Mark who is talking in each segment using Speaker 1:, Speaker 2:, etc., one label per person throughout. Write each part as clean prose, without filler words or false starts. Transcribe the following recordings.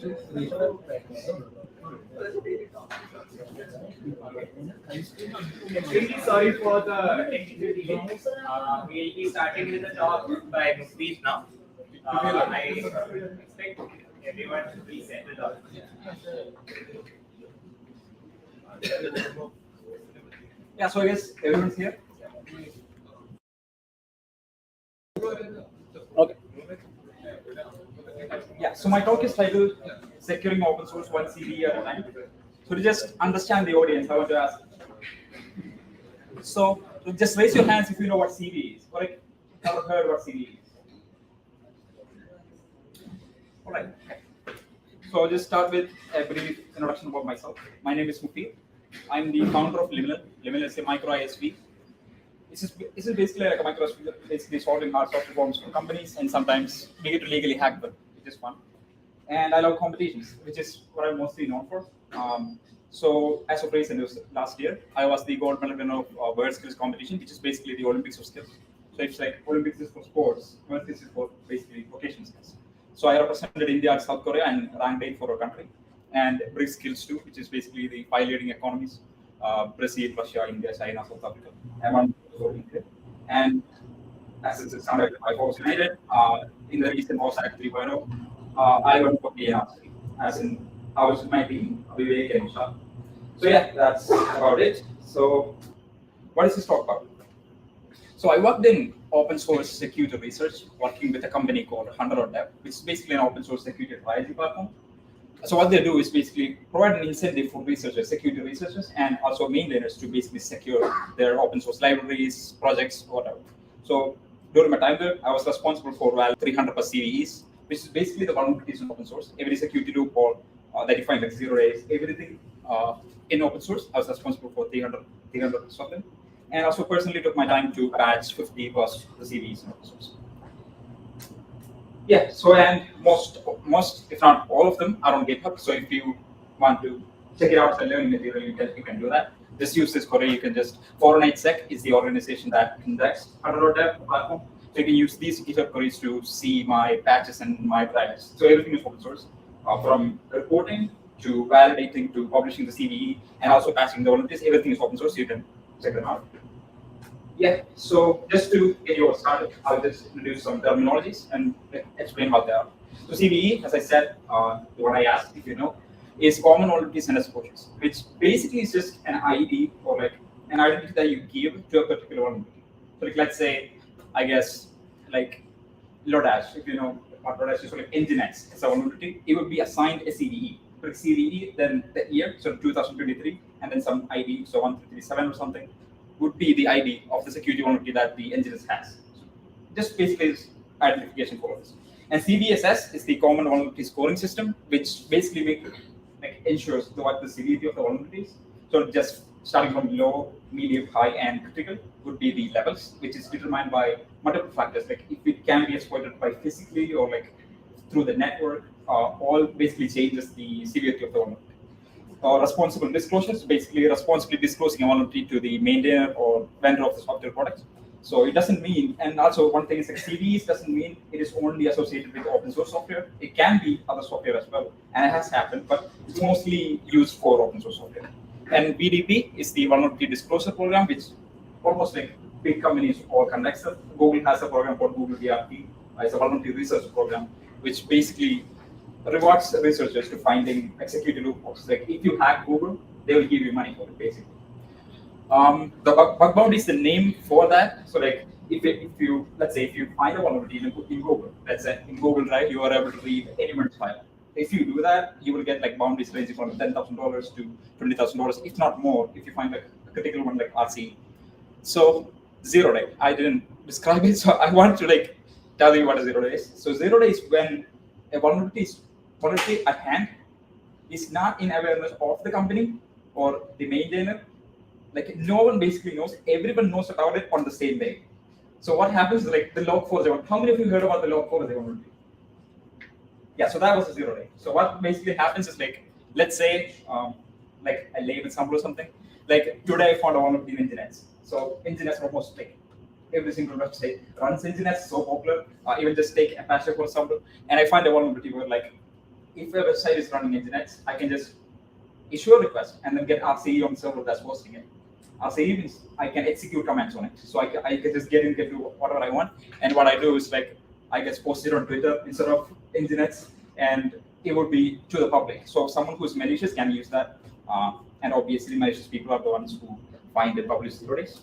Speaker 1: Really sorry for the technical delay. We'll be starting with the talk by Mufid now. I expect everyone to be settled on.
Speaker 2: Yeah, so I guess everyone's here. Okay. Yeah, so my talk is titled Securing Open Source One CVE at a Time. So to just understand the audience, I want to ask. So just raise your hands if you know what CVE is. Correct? Ever heard what CVE is? All right. So I'll just start with a brief introduction about myself. My name is Mufid. I'm the founder of Liminal. Liminal is a micro ISV. This is basically like a micro ISV, basically solving hard software problems for companies, and sometimes we get to legally hack them, which is fun. And I love competitions, which is what I'm mostly known for. So as of recent, last year, I was the gold medal winner of World Skills competition, which is basically the Olympics of skills. So it's like Olympics is for sports, World Skills is for basically vocational skills. So I represented India and South Korea and ranked 8 for our country. And BRICS Skills 2, which is basically the 5 leading economies, Brazil, Russia, India, China, South Africa. I won for India. And as it sounded like I was United, in the recent was actually I went for KRC, as in I was with my team, Vivek and Shah. So yeah, that's about it. So what is this talk about? So I worked in open source security research, working with a company called Dev, which is basically an open source security advisory platform. So what they do is basically provide an incentive for researchers, security researchers, and also maintainers to basically secure their open source libraries, projects, whatever. So during my time there, I was responsible for 300 plus CVEs, which is basically the vulnerabilities in open source. Every security loophole that you find like 0 days, everything in open source, I was responsible for 300 of them. And also personally took my time to patch 50 plus the CVEs in open source. Yeah, so and most, if not all of them, are on GitHub. So if you want to check it out as a learning material, you can do that. Just use this query. You can just 418sec is the organization that indexed Dev platform. So you can use these GitHub queries to see my patches and my drivers. So everything is open source, from reporting to validating to publishing the CVE and also patching the vulnerabilities. Everything is open source. So you can check them out. Yeah, so just to get you all started, I'll just introduce some terminologies and explain what they are. So CVE, as I said, what I asked if you know, is common vulnerabilities and exposures, which basically is just an ID or like an identity that you give to a particular vulnerability. So like, let's say, I guess, like Lodash, if you know what Lodash is, so like Nginx is a vulnerability, it would be assigned a CVE. So like CVE, then the year, so 2023, and then some ID, so 1337 or something, would be the ID of the security vulnerability that the Nginx has. So just basically is identification for this. And CVSS is the common vulnerability scoring system, which basically ensures what the severity of the vulnerabilities. So just starting from low, medium, high, and critical would be the levels, which is determined by multiple factors, like if it can be exploited by physically or like through the network, all basically changes the severity of the vulnerability. Responsible disclosures, basically responsibly disclosing a vulnerability to the maintainer or vendor of the software product. So it doesn't mean, and also one thing is like CVEs doesn't mean it is only associated with open source software. It can be other software as well, and it has happened, but it's mostly used for open source software. And VDP is the vulnerability disclosure program, which almost like big companies all conduct. Google has a program called Google VRP. It's a vulnerability research program, which basically rewards researchers to finding security loopholes. Like if you hack Google, they will give you money for it, basically. The bug bounty is the name for that. So like if you let's say if you find a vulnerability in Google, let's say in Google Drive, you are able to read anyone's file. If you do that, you will get like bounties ranging from $10,000 to $20,000, if not more, if you find like a critical one like RC. So 0 day, I didn't describe it, so I want to like tell you what a 0 day is. So 0 day is when a vulnerability at hand is not in awareness of the company or the maintainer. Like no one basically knows, everyone knows about it on the same day. So what happens is like the log4j. How many of you heard about the log4j vulnerability? Yeah, so that was a 0 day. So what basically happens is like, let's say, like I lay an example or something. Like today I found a vulnerability in Nginx. So Nginx almost like every single website runs Nginx, so popular. Even just take Apache for example, and I find a vulnerability where like if a website is running Nginx, I can just issue a request and then get RCE on the server that's hosting it. RCE means I can execute commands on it. So I can just get do whatever I want. And what I do is like, I guess post it on Twitter instead of Nginx, and it would be to the public. So someone who's malicious can use that. And obviously malicious people are the ones who find and publish the stories.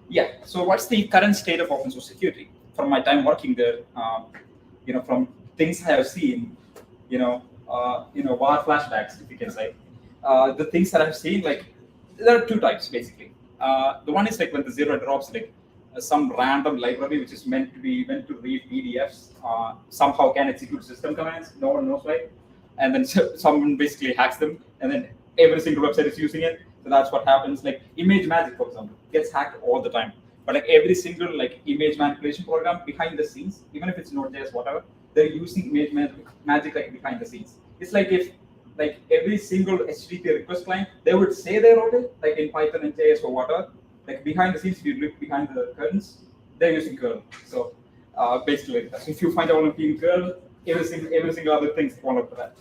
Speaker 2: Yeah, so what's the current state of open source security? From my time working there, from things I have seen, war flashbacks, if you can say. The things that I've seen, like, there are two types basically. The one is like when the zero drops, like some random library which is meant to read PDFs, somehow can execute system commands, no one knows why, and then someone basically hacks them, and then every single website is using it. So that's what happens. Like Image Magic, for example, gets hacked all the time. But like every single like image manipulation program behind the scenes, even if it's Node.js, whatever, they're using Image Magic like behind the scenes. It's like if like every single HTTP request client, they would say they wrote it, like in Python and JS or whatever. Like behind the scenes, if you look behind the curtains, they're using curl. So basically, so if you find a vulnerability in curl, every single other thing is followed for that.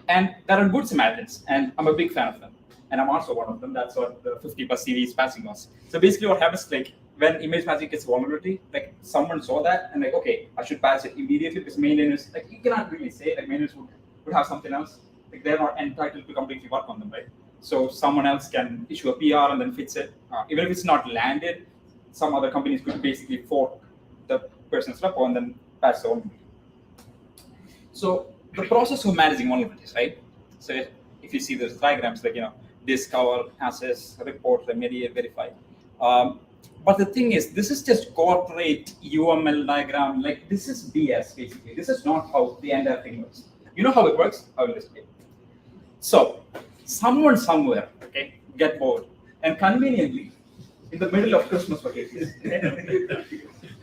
Speaker 2: And there are good Samaritans, and I'm a big fan of them. And I'm also one of them. That's what the 50+ series patching was. So basically what happens, like when Image Magic gets vulnerability, like someone saw that and like, okay, I should patch it immediately because maintainers, like you cannot really say, like maintainers would have something else. Like they're not entitled to completely work on them, right? So someone else can issue a PR and then fix it. Even if it's not landed, some other companies could basically fork the person's repo and then patch the vulnerability. So the process of managing vulnerabilities, right? So if you see those diagrams, like, discover, assess, report, remediate, verify. But the thing is, this is just corporate UML diagram. Like this is BS, basically. This is not how the entire thing works. You know how it works? I will explain. So someone somewhere, okay, get bored, and conveniently, in the middle of Christmas vacation,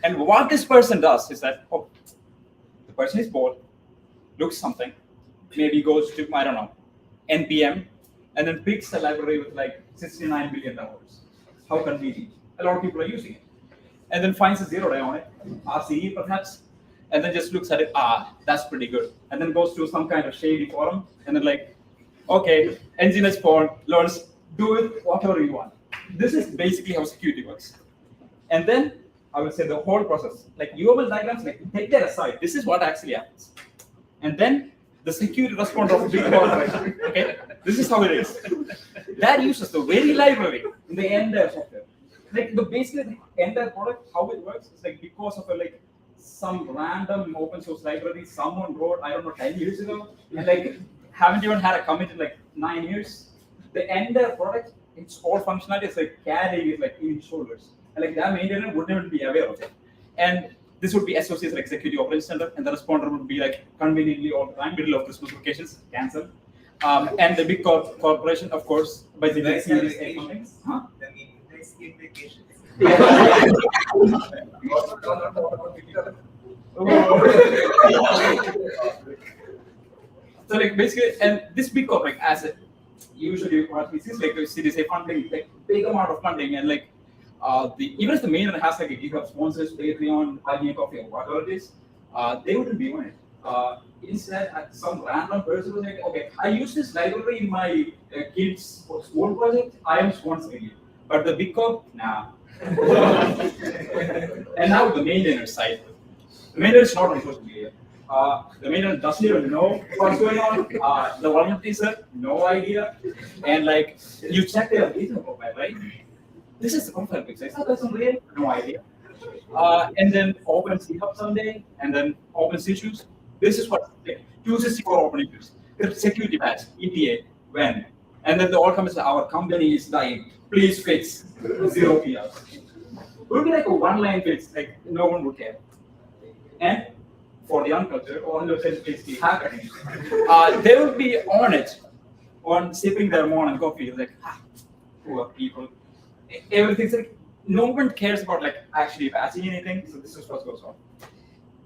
Speaker 2: and what this person does is that, the person is bored, looks something, maybe goes to, I don't know, NPM, and then picks a library with like $69 billion. How convenient. A lot of people are using it. And then finds a zero-day on it, RCE perhaps, and then just looks at it, that's pretty good. And then goes to some kind of shady forum, and then like, okay, Nginx spawn, learns, do it whatever you want. This is basically how security works. And then I will say the whole process, like UML diagrams, like take that aside. This is what actually happens. And then the security responder of a big corporation, okay? This is how it is. That uses the very library in the entire software. Like basically the entire product, how it works is like because of some random open source library someone wrote, I don't know, 10 years ago, and like haven't even had a commit in like 9 years. The entire product, it's all functionality is like carrying it like in its shoulders. And like that maintainer wouldn't even be aware of it. And this would be associated like security operations center, and the responder would be like conveniently all the time, middle of Christmas vacations, cancel. And the big corporation, of course, by the way, So like basically, and this big corporate as it usually what we see is like a Series A funding, like big amount of funding, and like even if the maintainer has like a GitHub sponsors, Patreon, Buy Me a Coffee, or whatever it is, they wouldn't be on it. Instead, some random person was like, okay, I use this library in my kids' school project, I am sponsoring it. But the big corp, nah. And now the maintainer side. The maintainer is not on social media. The maintainer doesn't even know what's going on. The volunteers have no idea. And like, you check their GitHub profile, right? This is the profile picture. Is that person real? No idea. And then open GitHub someday, and then open issues. This is what 264 open issues. Security patch, ETA, when? And then the all comes, our company is dying. Please fix 0 PRs. It would be like a one-line fix, like no one would care. And for the uncultured or basically hacking, they would be on it, on sipping their morning coffee, like, poor people. Everything's like, no one cares about like actually patching anything, so this is what goes on.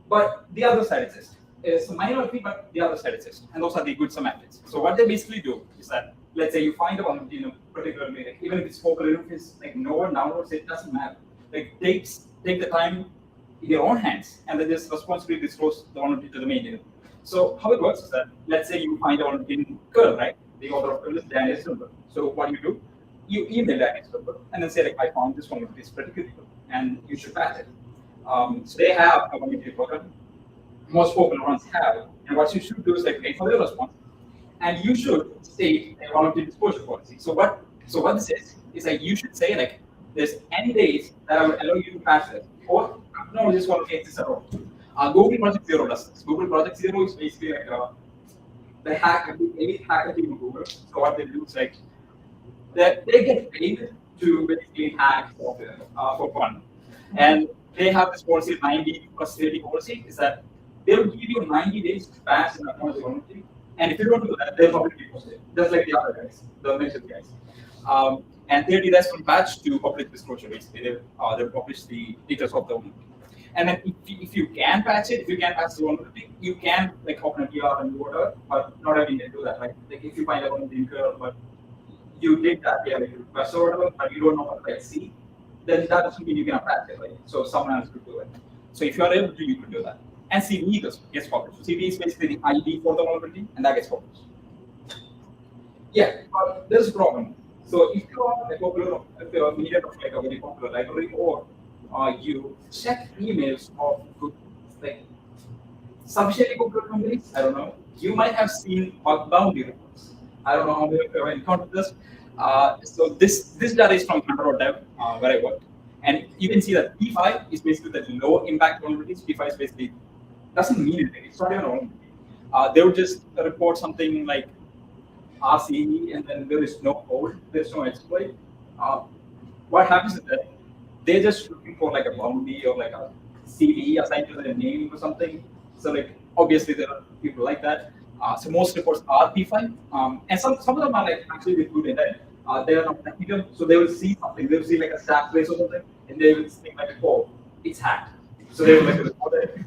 Speaker 2: But the other side exists. It's a minority, but the other side exists. And those are the good Samaritans. So what they basically do is that, let's say you find a vulnerability in a particular like, even if it's popular, even if it's like no one downloads it, doesn't matter. Like take the time in your own hands and then just responsibly disclose the vulnerability to the maintainer. So how it works is that, let's say you find out in curl, right? The author of curl is Daniel Silver. So what do? You email Daniel Silver and then say like, I found this one, it's pretty critical, and you should patch it. So they have a community program. Most popular ones have, and what you should do is like wait for their response, and you should state a volunteer disclosure policy. So what this is like you should say like there's n days that I will allow you to patch this, or no, this volunteer exists at all. Google Project Zero does this. Google Project Zero is basically like the elite hacker team of Google. So what they do is like they get paid to basically hack software for fun, and they have this policy 90 plus 30 policy is that they will give you 90 days to patch an account voluntarily, and if you don't do that, they'll publicly post it, just like the other guys, the mentioned guys. And 30 days from patch to public disclosure, basically they'll publish the details of the vulnerability. And then if you can patch it, if you can patch the vulnerability, you can like open a PR and do whatever, but not everyone can do that, right? Like if you find a vulnerability, but you did that, yeah, like request or whatever, but you don't know what to see, then that doesn't mean you can patch it, right? So someone else could do it. So if you are able to, you could do that. And CVE gets published. So CVE is basically the ID for the vulnerability, and that gets published. Yeah, but there's a problem. So if you are a popular, if you are a media of like a very popular library, or you check emails of good, like sufficiently popular companies, I don't know, you might have seen bug bounty reports. I don't know how many of you have encountered this. So this data is from Hunter.dev, where I work, and you can see that P5 is basically the low impact vulnerabilities. P5 is basically doesn't mean anything. It's not even wrong. They would just report something like RCE, and then there is no code, there's no exploit. What happens is that they're just looking for like a bounty or like a CVE assigned to their name or something. So like obviously there are people like that. So most reports are P5, and some of them are like actually with good intent. They are not technical, so they will see something. They will see like a stack trace or something, and they will think like, oh, it's hacked. So they will like report it.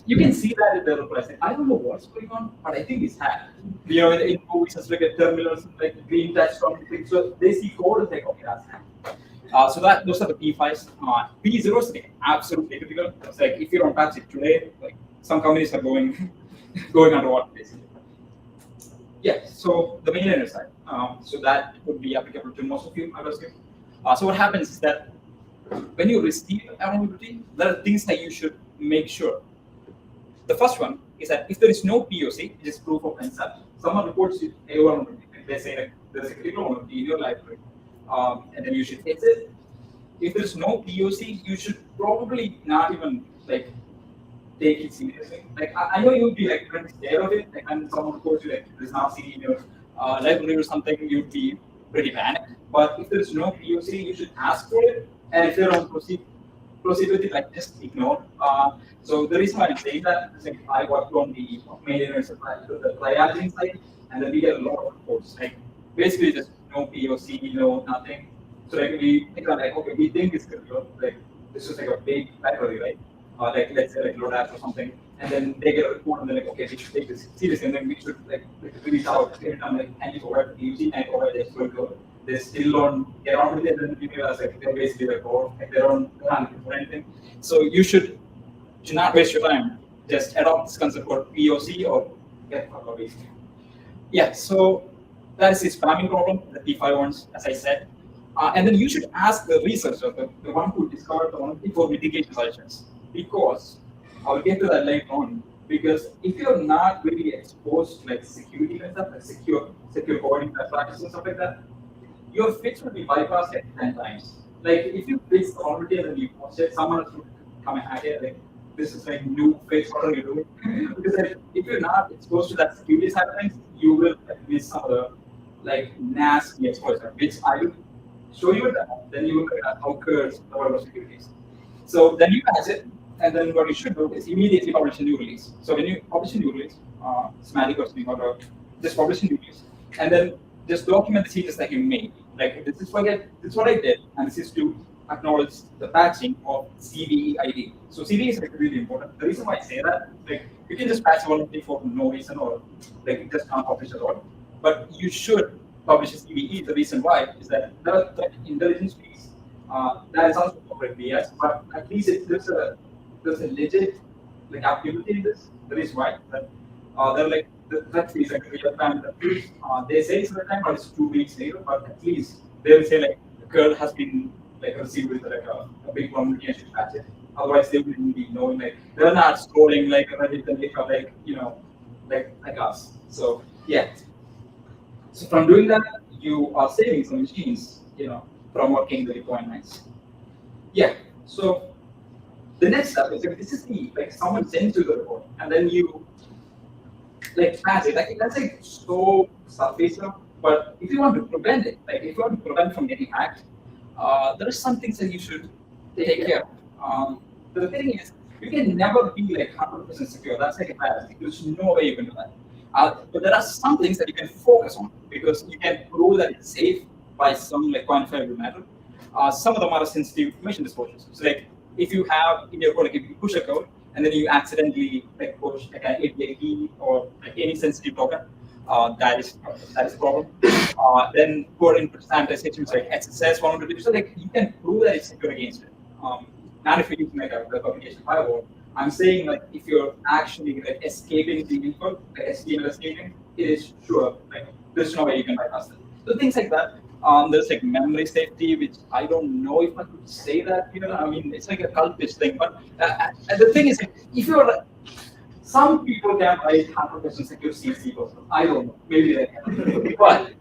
Speaker 2: You can see that in the replies. I don't know what's going on, but I think it's hacked. You know, in movies, it's like a terminal, like green touch something. So they see code and think, okay, that's hacked. So those are the P5s. P0 is like absolutely critical. It's like if you don't patch it today, like some companies are going underwater basically. Yeah. So the mainliner side. So that would be applicable to most of you, I assume. So what happens is that when you receive a vulnerability, there are things that you should make sure. The first one is that if there is no POC, it is proof of concept. Someone reports a vulnerability. They say like there's a critical vulnerability in your library, and then you should fix it. If there's no POC, you should probably not even like take it seriously. Like I know you'd be like pretty scared of it. Like when someone reports you like there's not CD in your library or something, you'd be pretty panicked. But if there's no POC, you should ask for it. And if they don't proceed with it, like just ignore. So the reason why I'm saying that is like I worked on the maintainer supply, the triaging side, and then we get a lot of reports. Like basically just no POC, no nothing. So like we think like okay, we think it's critical. Like this is like a big library, right? Like let's say like Lodash or something, and then they get a report and they're like, okay, we should take this seriously, and then we should like reach out every time like and you provide POC and provide the exploit code. They still don't get on with it, and then people are like they're basically like, oh, like they don't for anything. So you should not waste your time. Just adopt this concept called POC or get fucked basically. Yeah, so that is the spamming problem, the P5 ones, as I said. And then you should ask the researcher, the one who discovered the vulnerability for mitigation solutions. Because I'll get to that later on. Because if you're not really exposed to like security and stuff, like secure coding practices and stuff like that, your fix will be bypassed like 10 times. Like if you fix the vulnerability and then you post it, someone else will come and hack it. Like this is like new fix, what are you doing? Because like, if you're not exposed to that security side of things, you will miss some of the like nasty exposure, which I will show you that. Then you will look at how curves the world of security is. So then you patch it, and then what you should do is immediately publish a new release. So when you publish a new release, Smatic or something, or just publish a new release, and then just document the changes that you made. Like this is what I did, and this is to acknowledge the patching of CVE ID. So CVE is like really important. The reason why I say that, like you can just patch one thing for no reason or like you just can't publish at all. But you should publish a CVE. The reason why is that the threat intelligence piece that is also corporate BS, but at least there's a legit like activity in this. The reason why that They're like that is like real time. They say it's real time, but it's 2 weeks later. But at least they'll say like the code has been like received with like a big vulnerability and should patch it. Otherwise, they wouldn't be knowing like they're not scrolling like like like us. So yeah. So from doing that, you are saving some machines, from working the deployments. Yeah. So the next step is like this is the like someone sends you the report and then you like patch it. Like that's like so surface level. But if you want to prevent it, like if you want to prevent from getting hacked, there are some things that you should take care of. The thing is, you can never be like 100% secure. That's like a fallacy. There's no way you can do that. But there are some things that you can focus on because you can prove that it's safe by some like quantifiable method. Some of them are sensitive information disclosures. So like if you have in your code, like if you push a code and then you accidentally like push like an API key or like any sensitive token, that is a problem. Then code input sanitizations like SSS vulnerability. So like you can prove that it's secure against it. Not if you're using like a web application firewall. I'm saying like if you're actually like escaping the info, like HTML escaping, it is sure like there's no way you can bypass it. So things like that. There's like memory safety, which I don't know if I could say that here. I mean, it's like a cultish thing, but the thing is, if you're some people can write 100% secure C code. I don't know, maybe they can, but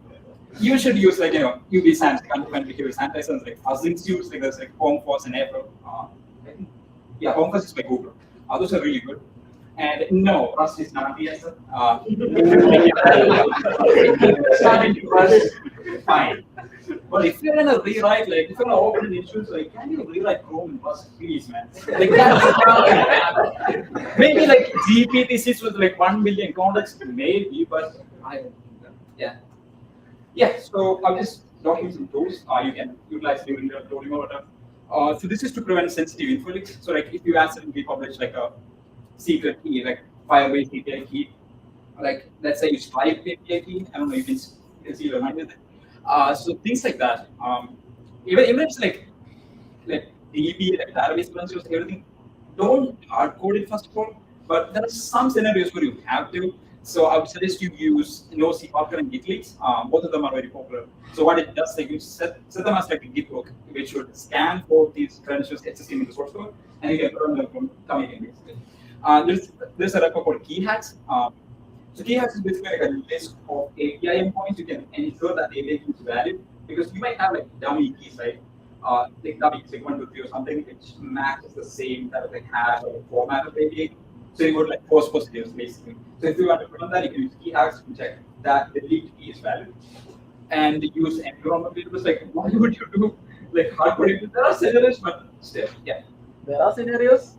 Speaker 2: you should use like UV SANS, undefined behavior sanitizers like Fuzzings use like there's like KochiFOSS and April. I think, yeah, KochiFOSS is by Google. Those are really good. And no, Rust is not the answer. Fine. But if you're in a rewrite, like if you're gonna open issues, like can you rewrite Chrome in Rust, please, man? Like that's maybe like GPT-6 with like 1 million context, maybe, but I don't think that. Yeah. Yeah. So I'll just document some tools you can utilize during the coding or whatever. So this is to prevent sensitive info leaks. So like if you accidentally publish like a secret key, like Firebase API key, like let's say you Stripe API key, I don't know, you can see the line with it. So things like that. Even if it's like DB, like database credentials, everything, don't hard code it first of all. But there are some scenarios where you have to. So I would suggest you use NoSQL and Git leaks. Both of them are very popular. So what it does, like you set them as like a Git hook, which should scan for these credentials existing in the source code, and you can run them from committing basically. There's a repo called key hacks. So key hacks is basically like a list of API endpoints. You can ensure that the API key is valid because you might have like dummy keys, right? Like dummy keys, like 1, 2, 3 or something, which matches the same type of like hash or format of API. So you would like false positives basically. So if you want to prevent that, you can use key hacks to check that the leaked key is valid. And use environment variables. Like why would you do like hard coding? There are scenarios, but still, yeah.
Speaker 3: There are scenarios.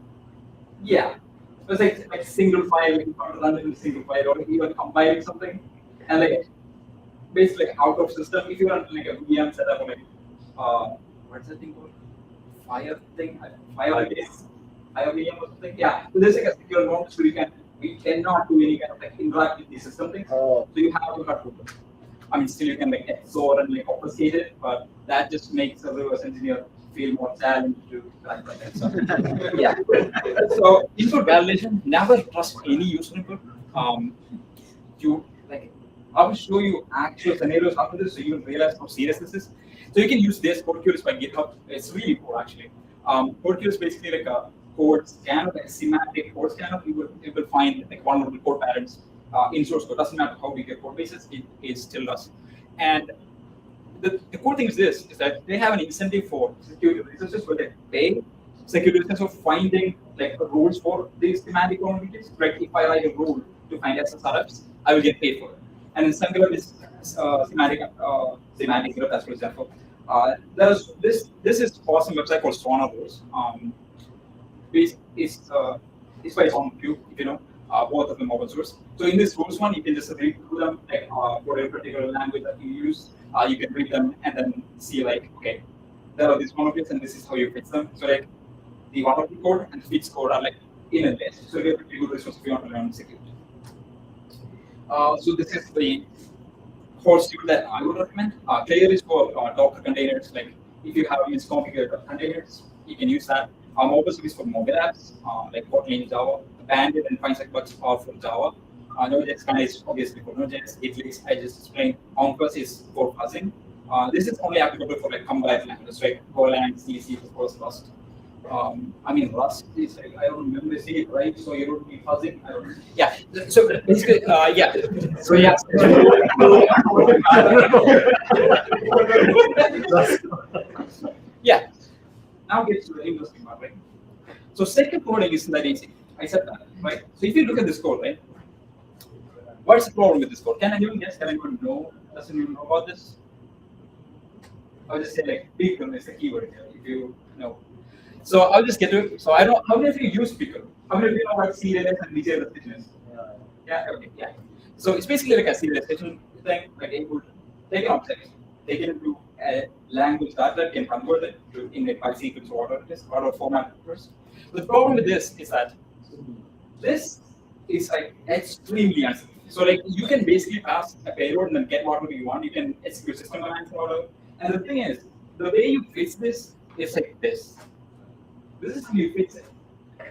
Speaker 2: Yeah. It's like single file, like you can't run it in a single file, or even compiling something, and like basically like out of system. If you want like a VM setup, or like what's that thing called? Fire thing, Firebase, Fire VM or something. Yeah. So there's like a secure mode, so we cannot do any kind of like interact with the system things. So you have to cut them. I mean, still you can like XOR and like obfuscate it, but that just makes a reverse engineer feel more challenged to crack that. So, yeah. So input validation, never trust any user input. You like I will show you actual scenarios after this, so you will realize how serious this is. So you can use this CodeCure by GitHub. It's really cool actually. CodeCure is basically like a code scanner, like a semantic code scanner. You will find like vulnerable code patterns in source code. Doesn't matter how big your code base is, it still does. And the cool thing is this, is that they have an incentive for security researchers where they pay security researchers for finding like rules for these semantic vulnerabilities. Like if I write a rule to find SSRFs, I will get paid for it. And in Singular is semantic group, as for example. There's this is awesome website called Sonar Rules. It's by its own cube, if you know. Both of them open source. So in this rules one, you can just read through them, like for a particular language that you use. You can read them and then see like, okay, there are these vulnerabilities and this is how you fix them. So like the vulnerability code and fix code are like in a list. So we have a pretty good resource if you want to learn security. So this is the whole suite that I would recommend. Clear is for Docker containers. Like if you have misconfigured containers, you can use that. Mobile is for mobile apps, like Kotlin Java. Bandit and Find Bugs are for Java. Node.js kind is obviously for Node.js. Eclipse, I just explained. KochiFOSS is for fuzzing. This is only applicable for like combined languages, right? Golang, C, C++, Rust. I mean, Rust is like, I don't remember saying it right, so you don't be fuzzing. I don't. Yeah. So basically, yeah. So yeah. Yeah. Now gets to the interesting part, right? So second coding is that easy. I said that, right? So if you look at this code, right? What's the problem with this code? Can anyone guess? Can anyone know? Doesn't even know about this? I'll just say like pickle is the keyword here, if you know. So I'll just get to it. So I don't. How many of you use pickle? How many of you know what serialization and deserialization is? Yeah. Okay. Yeah. So it's basically like a serialization thing, like able to take an object, take it into a language that can convert it to in a file sequence or whatever it is, whatever format it is. The problem with this is that this is like extremely unsafe. So like you can basically pass a payload and then get whatever you want. You can execute system commands and whatever. And the thing is, the way you fix this is like this. This is how you fix it.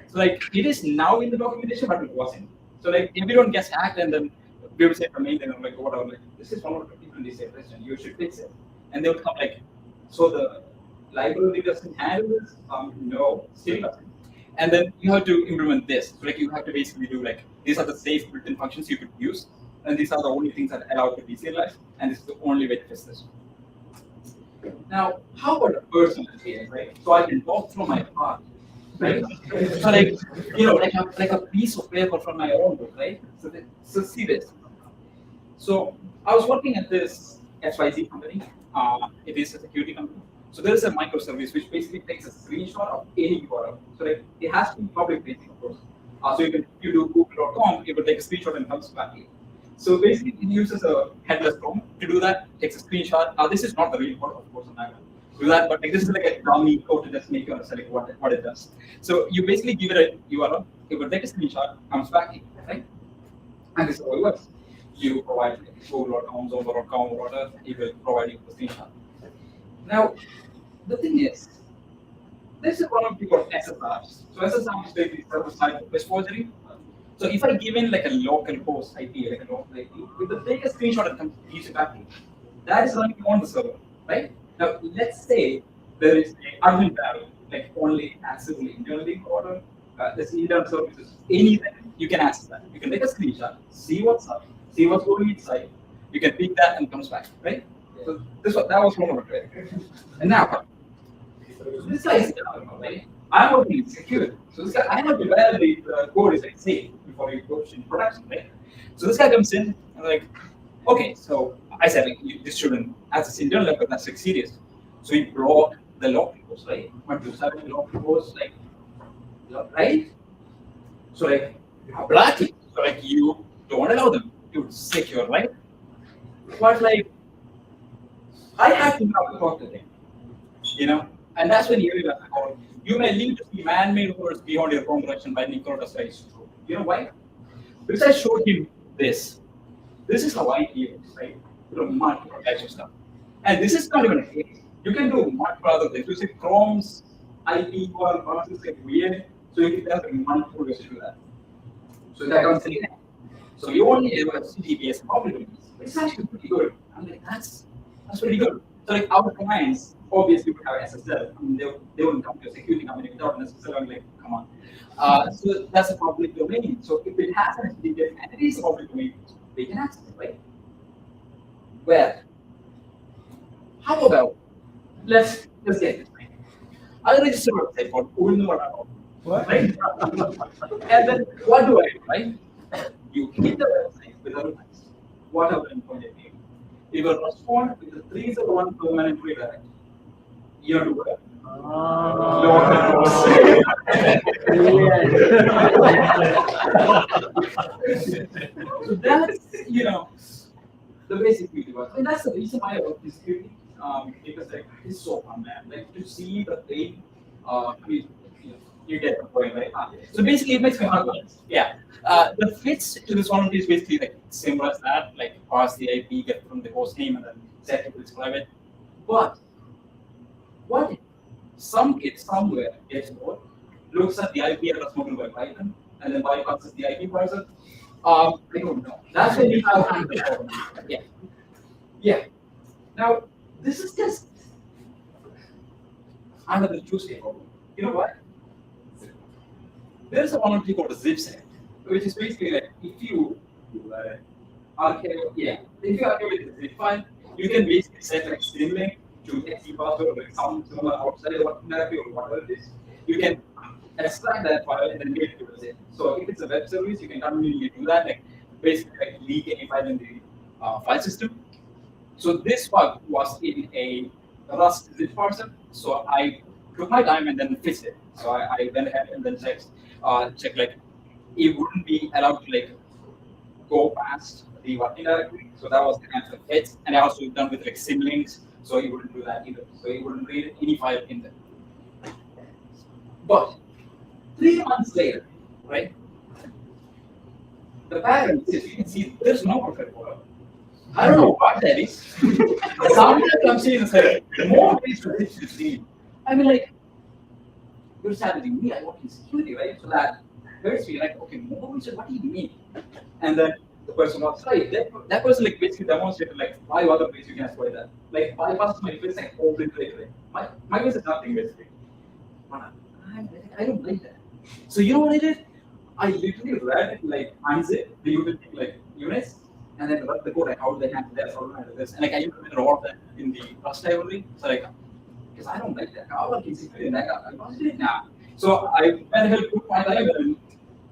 Speaker 2: So like it is now in the documentation, but it wasn't. So like everyone gets hacked and then we will say from main, and I'm like whatever, like this is one of the people say question, you should fix it. And they would come like, so the library doesn't handle this? No, still doesn't. And then you have to implement this. So like you have to basically do like, these are the safe built-in functions you could use, and these are the only things that are allowed to be serialized, and this is the only way to fix this. Now, how about a personal experience, right? So I can walk through my heart, right? So like, you know, like a piece of paper from my own book, right? So see this. So I was working at this XYZ company. It is a security company. So there is a microservice which basically takes a screenshot of any URL. So like it has to be public facing, of course. So you do google.com, it will take a screenshot and comes back to you. So basically, it uses a headless Chrome to do that. Takes a screenshot. This is not the real code, of course, I'm not going to do that. But like, this is like a dummy code to just make you understand like what it does. So you basically give it a URL. It will take a screenshot, comes back to you, right? And this is how it works. You provide google.com, zoho.com, or whatever. It will provide you the screenshot. Now, the thing is, this is one of the called SSRs. So SSR is basically server-side request forgery. So if I give in like a local host IP, like a local IP, with the take a screenshot and gives it back to you, that is running on the server, right? Now let's say there is an admin barrel, like only accessible internally or this internal services, anything you can access that. You can take a screenshot, see what's up, see what's going inside. You can pick that and comes back, right? So that was one of it, right? And now this guy is right? I'm working in security. So this guy, I have to validate the code is like safe before you go in production, right? So this guy comes in and like, okay, so I said like this shouldn't as this internal level, that's like serious. So he blocked the local host, right? 127 local host, like right? So like blocking. So like you don't allow them to secure, right? But like I have to now talk to them, you know, and that's when you realize you may live to see man-made words beyond your own direction by Nicolas Rice. You know why? Because I showed him this. This is how I feel, right? Multiple types of stuff. And this is not even a case. You can do multiple other things. You say Chrome's IP or process like weird, so you can have multiple ways to do that. So that comes in. So you only have CTPS probably. It's actually pretty good. I'm like, that's pretty good. So like our clients obviously would have SSL. I mean, they wouldn't come to a security company without an SSL. I'm like, come on. So that's a public domain. So if it has an SDK and it is a public domain, they can access it, right? Well, how about let's get this right. I register a website called Ulnu.com, right? And then what do I do, right? You hit the website with a request, whatever endpoint it is. It will respond with a 301 permanent redirect. You have to work. So that's, you know, the basic beauty of it. And that's the reason why I work in security. Because like it's so fun, man. Like to see the thing, you get the point, right? So basically, it makes me hard. Yeah. The fits to this one is basically like similar as that, like pass the IP, get from the host name, and then set it to its private. But what if some kid somewhere gets bored, looks at the IP address model by Python, and then bypasses the IP parser? I don't know. That's when we have handled problem. Yeah. Yeah. Now, this is just another Tuesday problem. You know what? There's a vulnerability called a zip set, which is basically like if you archive, if you archive with a zip file, you can basically set like symlink to exe password or like some similar outside of directory or whatever it is. You can extract that file and then get it to the zip. So if it's a web service, you can conveniently do that, like basically like leak any file in the file system. So this bug was in a Rust zip parser. So I took my time and then fixed it. So I went ahead and then checked like it wouldn't be allowed to like go past the working directory. So that was the kind of fix. And I also done with like symlinks, so it wouldn't do that either. So it wouldn't read any file in there. But 3 months later, right? The pattern is, you can see there's no perfect follow. I don't know what that is. Sometimes I'm seeing it's like more ways to reach this need. I mean, like, you're challenging me, I work in security, right? So that hurts me, like, okay, more ways, what do you mean? And then the person was right. That person like basically demonstrated like 5 other ways you can exploit that. Like bypass my face, like obliterate. My face is nothing basically. I don't like that. So you know what I did? I literally read like unzip the utility like units, and then read the code like how they handle that, how they handle this, and like I implemented all of that in the Rust library. So like, because I don't like that. How I can secretly like I was doing now. So I went ahead and put my time in.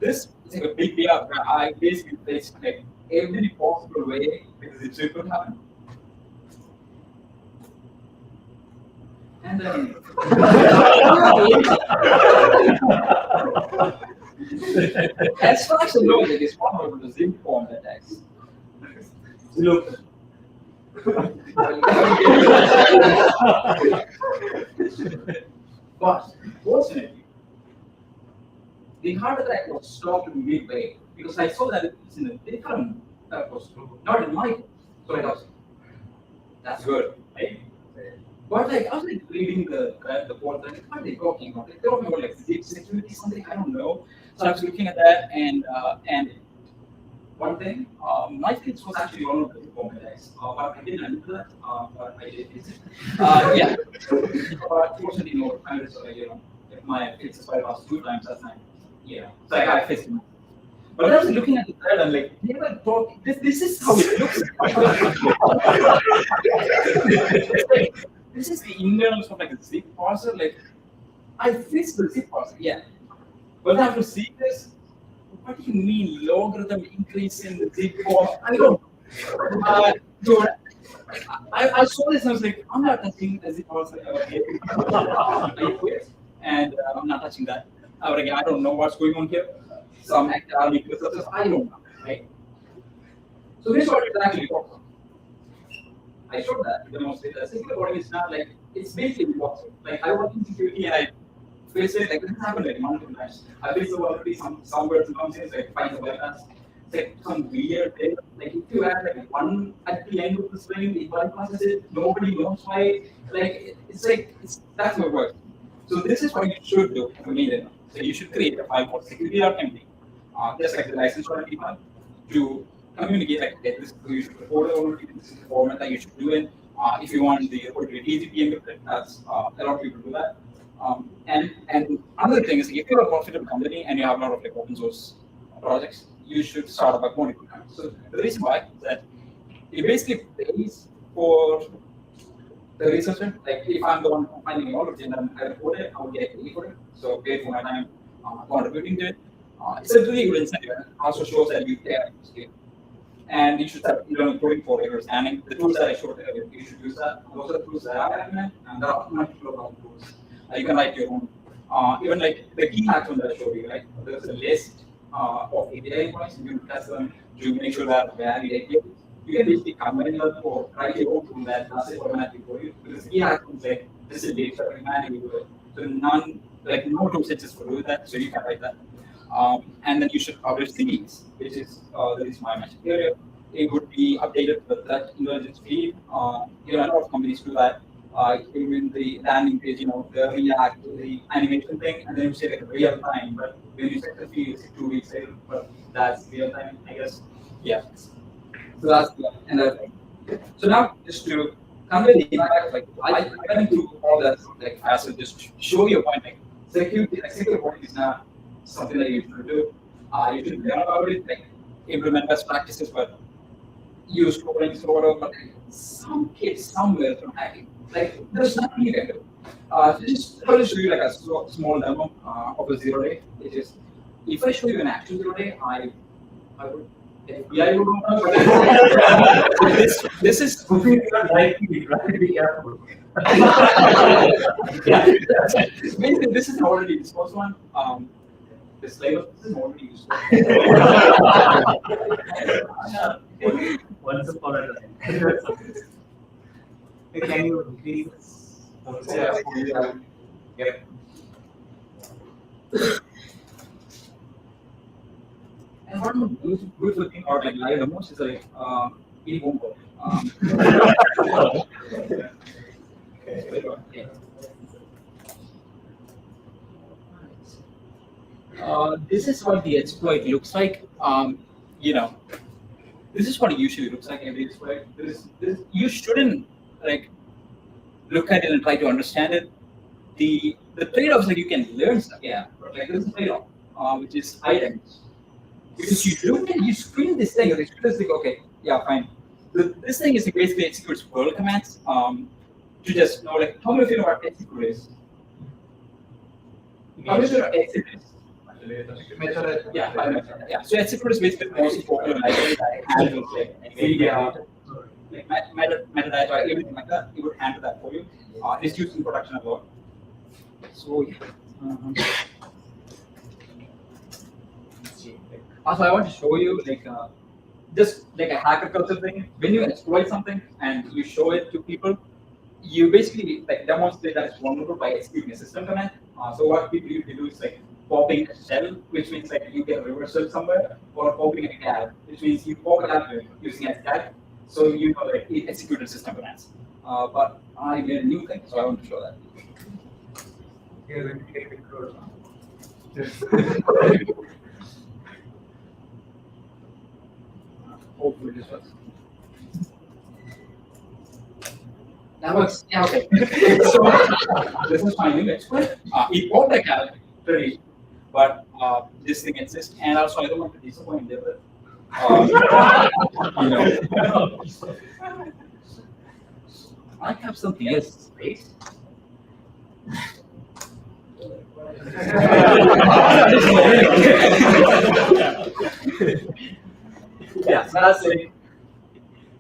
Speaker 2: This is like a big deal. I basically placed like every possible way because it could happen. And then as far as I know, it is one of the zip form attacks. Look. But fortunately, the heart attack was stopped midway because I saw that it's in a different course, not in my course. So I was, that's good, right? But like I was like reading the board, like what are they talking about? Like, they're talking about like zip security, something I don't know. So I was looking at that, and one thing, my face was actually one of the form attacks, but I didn't admit that. But I did fix it. Yeah. But fortunately, no. I was, if my face is bypassed 2 times, that's fine. Yeah. So I fixed it. But I was looking at the thread and like, they were talking. This is how it looks. This is the internals of like a zip parser. Like, I fixed the zip parser, yeah. But I have to see this. What do you mean logarithm increase in the zip form? I don't know. So I saw this and I was like, I'm not touching the zip parser ever again. I quit, and I'm not touching that ever again. I don't know what's going on here. Some actor army researchers, I don't know, right? So this is what it actually works. I showed that to demonstrate that secure coding is not like, it's basically impossible. Like I work in security and I face it, like this happened like multiple times. I face the vulnerability, some words and comes in, like find the bypass. It's like some weird thing. Like if you add like one at the end of the string, it bypasses it, nobody knows why. Like that's what works. So this is what you should do. So you should create a file called security.md, just like the license file, to communicate like this. You should report the vulnerability. This is the format that you should do it. If you want the report to be easy encrypted, that's a lot of people do that. And another thing is, if you're a profitable company and you have a lot of like open source projects, you should start a bug monitoring. So the reason why is that it basically pays for the researcher. Like if I'm the one finding all of it and I report it, I will get paid for it. So paid for my time contributing to it. It's a really good incentive. It also shows that you care. And you should start coding for error scanning. The tools that I showed earlier, you should use that. Those are the tools that I recommend, and there are multiple other tools. You can write your own. Even like the key action that I showed you, right? There's a list of API endpoints, and you test them to make sure that valid API. You can basically combine them or write your own tool that does it automatically for you. Because key actions like this is data and manually do it. So no tool sets for doing that, so you can write that. And then you should publish these, which is the reason why I mentioned earlier. It would be updated with that intelligence feed. A lot of companies do that. in the landing page, the React, the animation thing, and then you say like real time. But when you successfully use it 2 weeks later, but that's real time, I guess. Yeah. So that's another thing. So now just to convey the impact, like I went through all that like as to just show you a point, like security, like secure reporting is not something that you should do. You should learn about it, like implement best practices, but use coding sort of, but some kids somewhere from hacking. Like there's nothing you can do. So just I'll just show you like a small demo of a 0-day. It is if I show you an actual 0-day, I would. Yeah, you don't know. This is
Speaker 1: Like, be careful.
Speaker 2: yeah. Basically, this is already disposed one. This label this is already used.
Speaker 1: Once upon a time. Can you please? Yep.
Speaker 2: And one more beautiful thing about like live demos is like it won't work. This is what the exploit looks like. This is what it usually looks like every exploit. You shouldn't like look at it and try to understand it. The trade-off is that you can learn stuff. Yeah, but like there's a trade-off, which is items. Because you look and you screen this thing, you just think, okay, yeah, fine. This thing is basically executes Perl commands to just know like how many of you know what execute is? How many of you know what execute is? Yeah. So execute is basically the most popular library that handles like media, like metadata, everything like that. It would handle that for you. It's used in production a lot. So yeah. Also, I want to show you like just like a hacker culture thing. When you exploit something and you show it to people, you basically like demonstrate that it's vulnerable by executing a system command. So what people usually do is like popping a shell, which means like you get a reversal somewhere, or popping a tab, which means you pop a tab using a tag. So you know like it executed system commands. But I made a new thing, so I want to show that.
Speaker 1: You're going to take control now.
Speaker 2: Hopefully this works. That works. Yeah, okay. So this is my new exploit. It won't like pretty, but this thing exists, and also I don't want to disappoint them. I have something else, right? Yeah, so that's it.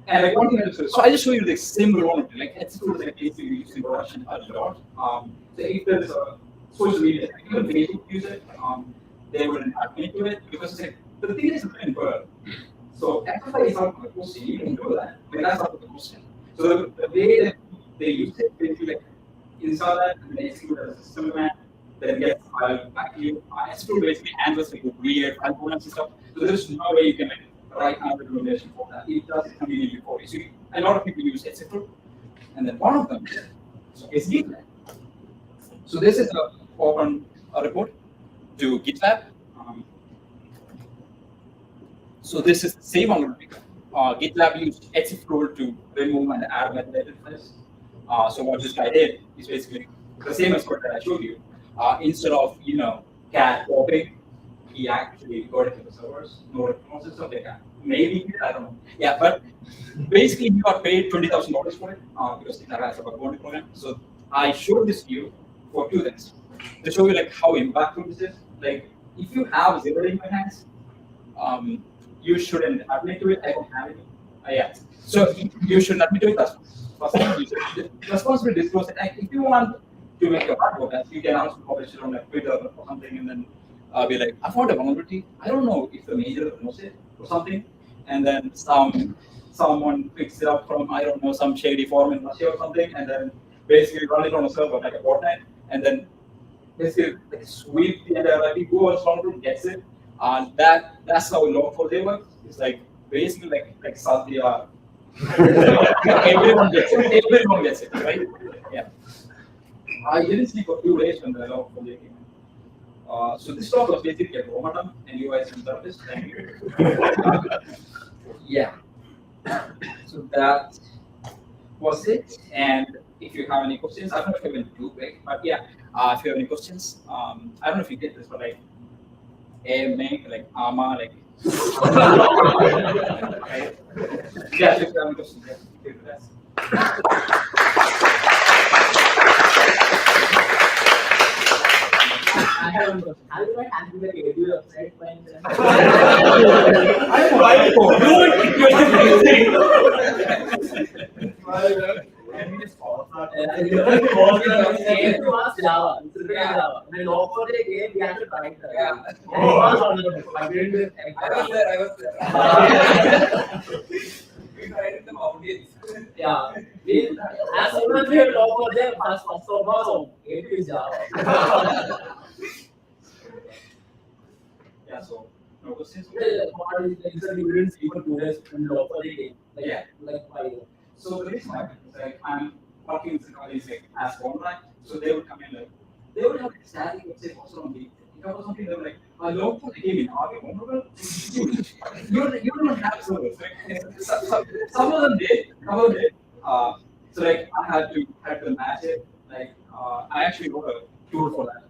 Speaker 2: And like one thing I just so I just show you the symbol on it. Like it's cool that basically you use in production a lot. So if there's a social media, like even Facebook use it, they wouldn't admit to it because it's like the thing is written in Perl. So XFI is not the question. You can do that, but that's not the question. So the way that they use it, basically like install that and then execute as a system command, then get the file back to you. S2 basically handles like weird components and stuff. So there's no way you can like write another recommendation for that. It does it conveniently for you. So a lot of people use S2, and then one of them is GitLab. So this is a open report to GitLab. So this is the same vulnerability. GitLab used execute to remove and add metadata files. So what this guy did is basically the same exploit that I showed you. Instead of cat popping, he actually got it to the servers, no responses, something like that. Maybe I don't know. Yeah, but basically he got paid $20,000 for it because it has a bug bounty program. So I showed this to you for two things to show you like how impactful this is. Like if you have 0 in your hands, you shouldn't admit to it. I don't have it. Yeah. So you shouldn't admit to it. That's first thing. You should responsibly disclose it. And if you want to make your hard work, you can also publish it on like Twitter or something, and then be like, I found a vulnerability. I don't know if the major knows it or something, and then someone picks it up from I don't know some shady forum in Russia or something, and then basically run it on a server like a botnet, and then basically like sweep the entire IP, who was vulnerable gets it. That's how Log4j works. It's like basically like Satya. Everyone gets it. Everyone gets it, right? Yeah. I didn't sleep for 2 days when the law came in. So this talk was basically a Ramadan and you guys and therapist. Thank you. Yeah. So that was it. And if you have any questions, I don't know if I went too big, but yeah, if you have any questions, I don't know if you get this, but like May, like Ama, like right? Yeah, if you have any questions, yeah, you can ask.
Speaker 3: I have one question. How do I handle the ADU website when
Speaker 2: I'm trying to
Speaker 1: Can we just pause that?
Speaker 3: Java? It's written in Java. When I log for the game, we have to try it.
Speaker 2: Yeah.
Speaker 3: And it was on the I didn't.
Speaker 2: I was there. We tried in the mountains.
Speaker 3: Yeah. As soon as we have log for them, first of all, ADU is Java.
Speaker 2: Yeah, so no questions.
Speaker 3: What is like you didn't sleep for 2 days and log for the game? Like,
Speaker 2: Yeah.
Speaker 3: Like why?
Speaker 2: So the reason why is like I'm working with the college like as online, so they would come in like they would have a static website also on the it was something they were like I love for the game in are you vulnerable? You don't have servers, right? Some of them did, some of them did. So like I had to match it. Like I actually wrote a tool for that.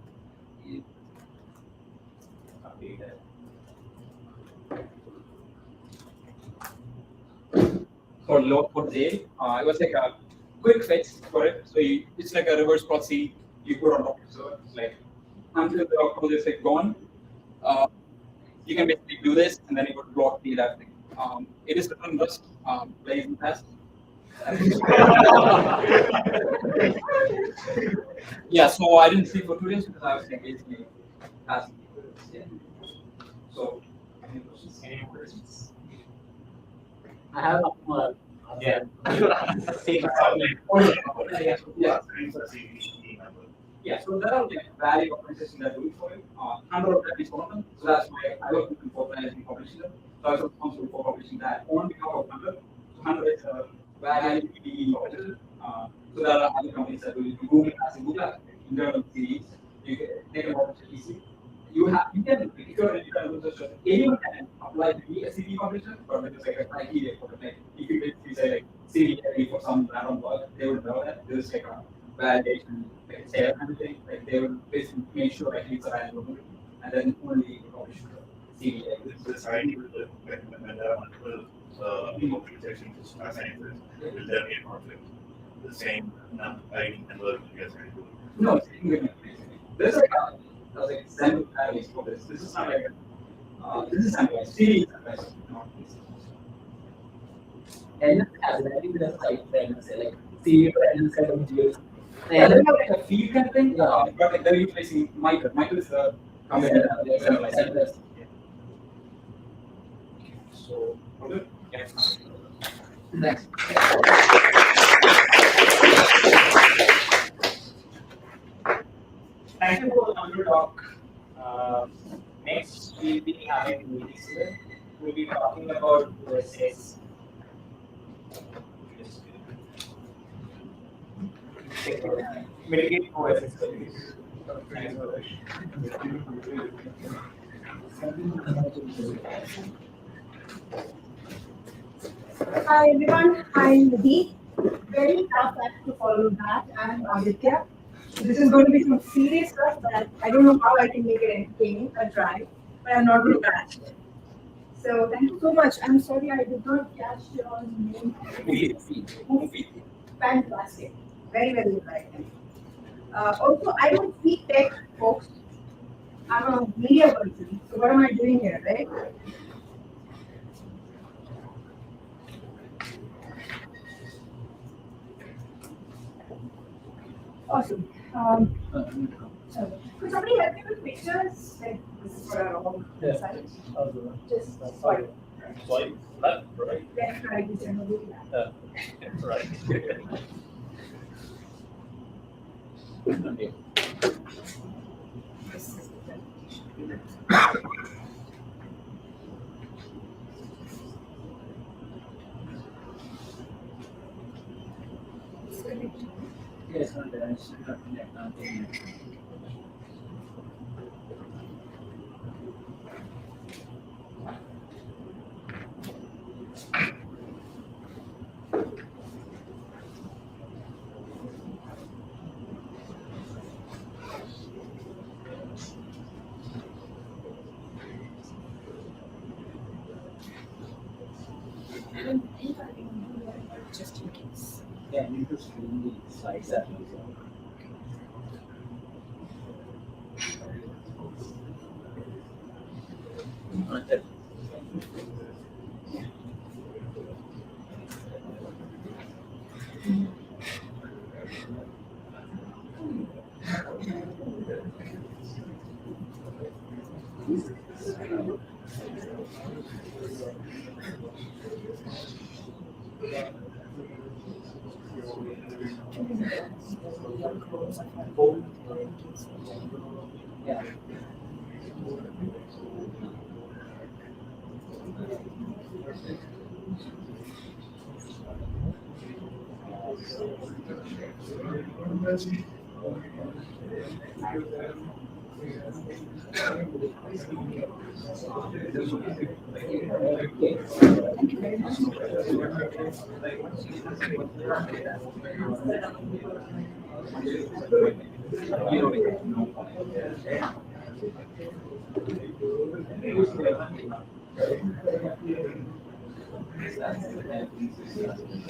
Speaker 2: For Log4j, it was like a quick fix for it. So it's like a reverse proxy you put on top of the server. It's like until the Log4j is like gone, you can basically do this and then it would block the that thing. It is written in Rust, blazing fast. Yeah, so I didn't sleep for 2 days because I was like basically asking. Yeah. So, any questions?
Speaker 1: Any questions?
Speaker 3: I have one more.
Speaker 1: Yeah.
Speaker 2: Yeah, so there are like valid organizations that do it for you. Hundred of that is one of them. So that's why I work with organizing publishing them. So I was responsible for publishing that on behalf of 100. So 100 is a valid PE organization. So there are other companies that do it. Google has a Google internal series. They can publish it easily. You can if you're an internal researcher, anyone can apply to be a CD publisher, but it's like a criteria for the thing. If you basically say like CD for some random work, they would know that there's like a validation, like say kind of thing. Like they would basically make sure that it's a valuable, and then only publish the CD.
Speaker 4: This idea with the when there are multiple organizations assigned this, will there be a conflict? The same ID number you guys are doing?
Speaker 2: No, it's basically there's like sample values for this. This is not like this is sample CD is sample, not this.
Speaker 3: And as an ID with a site frame, say like see and set of videos.
Speaker 2: Yeah, they have like a field kind of thing, but like they're utilizing Michael. Michael is the company that So, good. Yeah. Next.
Speaker 1: Thank you for the wonderful talk. Next, we'll be having meetings here. We'll be talking about OSS. Mitigate OSS.
Speaker 5: Hi everyone, I'm Nidhi. Very tough act to follow that. I'm Aditya. This is going to be some serious stuff that I don't know how I can make it entertaining. I'll try, but I'm not going to catch it. So thank you so much. I'm sorry I did not catch your name. Fantastic. Very, very exciting. Also, I don't speak tech, folks. I'm a media person. So what am I doing here, right? Awesome. So, could somebody help me with pictures? Like, this is for our own site. Just swipe.
Speaker 4: Swipe left, right?
Speaker 5: Left, right, is generally left.
Speaker 4: Right.
Speaker 3: Yes, and then it's nothing.
Speaker 5: Just in case.
Speaker 3: Yeah, you need to screen the slides at least. Yeah.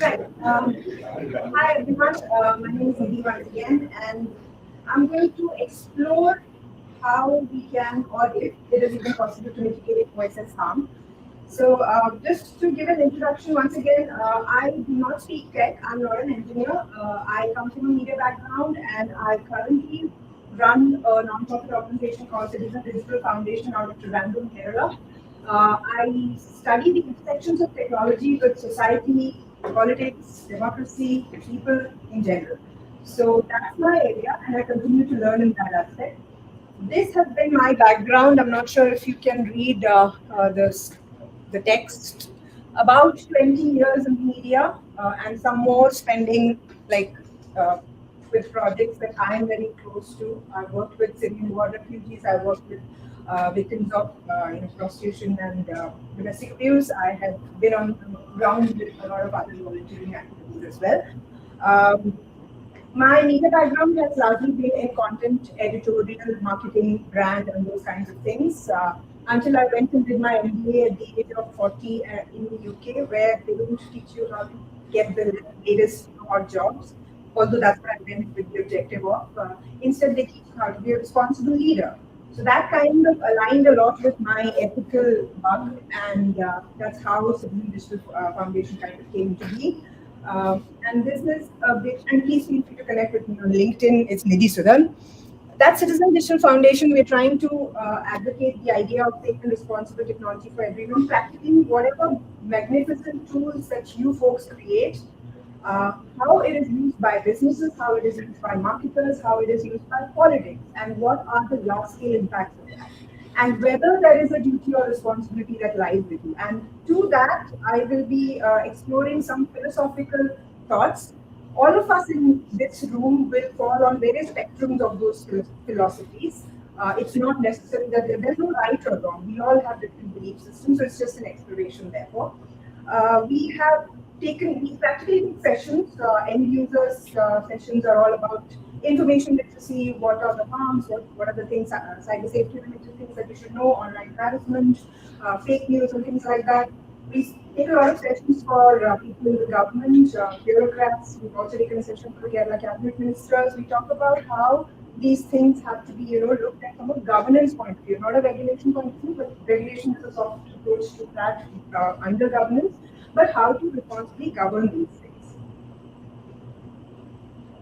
Speaker 5: Right. Hi everyone. My name is Nidhi once again, and I'm going to explore how we can, or if it is even possible, to mitigate voiceless harm. So, just to give an introduction once again, I do not speak tech. I'm not an engineer. I come from a media background, and I currently run a non-profit organization called Citizen Digital Foundation out of Trivandrum, Kerala. I study the intersections of technology with society, politics, democracy, people in general. So that's my area, and I continue to learn in that aspect. This has been my background. I'm not sure if you can read the text. About 20 years in media, and some more spending like uh, with projects that I'm very close to. I've worked with Syrian war refugees. I've worked with victims of prostitution and domestic abuse. I have been on the ground with a lot of other volunteering activities as well. Um, my media background has largely been in content, editorial, marketing, brand, and those kinds of things. Until I went and did my MBA at the age of 40 in the UK, where they don't teach you how to get the latest hot jobs, although that's what I went with the objective of. Instead, they teach you how to be a responsible leader. So that kind of aligned a lot with my ethical bug, and that's how Citizen Digital Foundation kind of came to be. And this is a bit, and please feel free to connect with me on LinkedIn. It's Nidhi Sudan. That Citizen Digital Foundation, we're trying to advocate the idea of safe and responsible technology for everyone. Practically, whatever magnificent tools that you folks create, how it is used by businesses, how it is used by marketers, how it is used by politics, and what are the large-scale impacts of that, and whether there is a duty or responsibility that lies with you. And to that, I will be exploring some philosophical thoughts. All of us in this room will fall on various spectrums of those philosophies. It's not necessary that there's no right or wrong. We all have different belief systems, so it's just an exploration, therefore. We have we practically take sessions, end users sessions are all about information literacy, what are the harms, what are the things, cyber safety related things that you should know, online harassment, fake news and things like that. We take a lot of sessions for people in the government, bureaucrats. We've also taken a session for Kerala cabinet ministers. We talk about how these things have to be, looked at from a governance point of view, not a regulation point of view, but regulation is a soft approach to that under governance, but how to responsibly govern these things.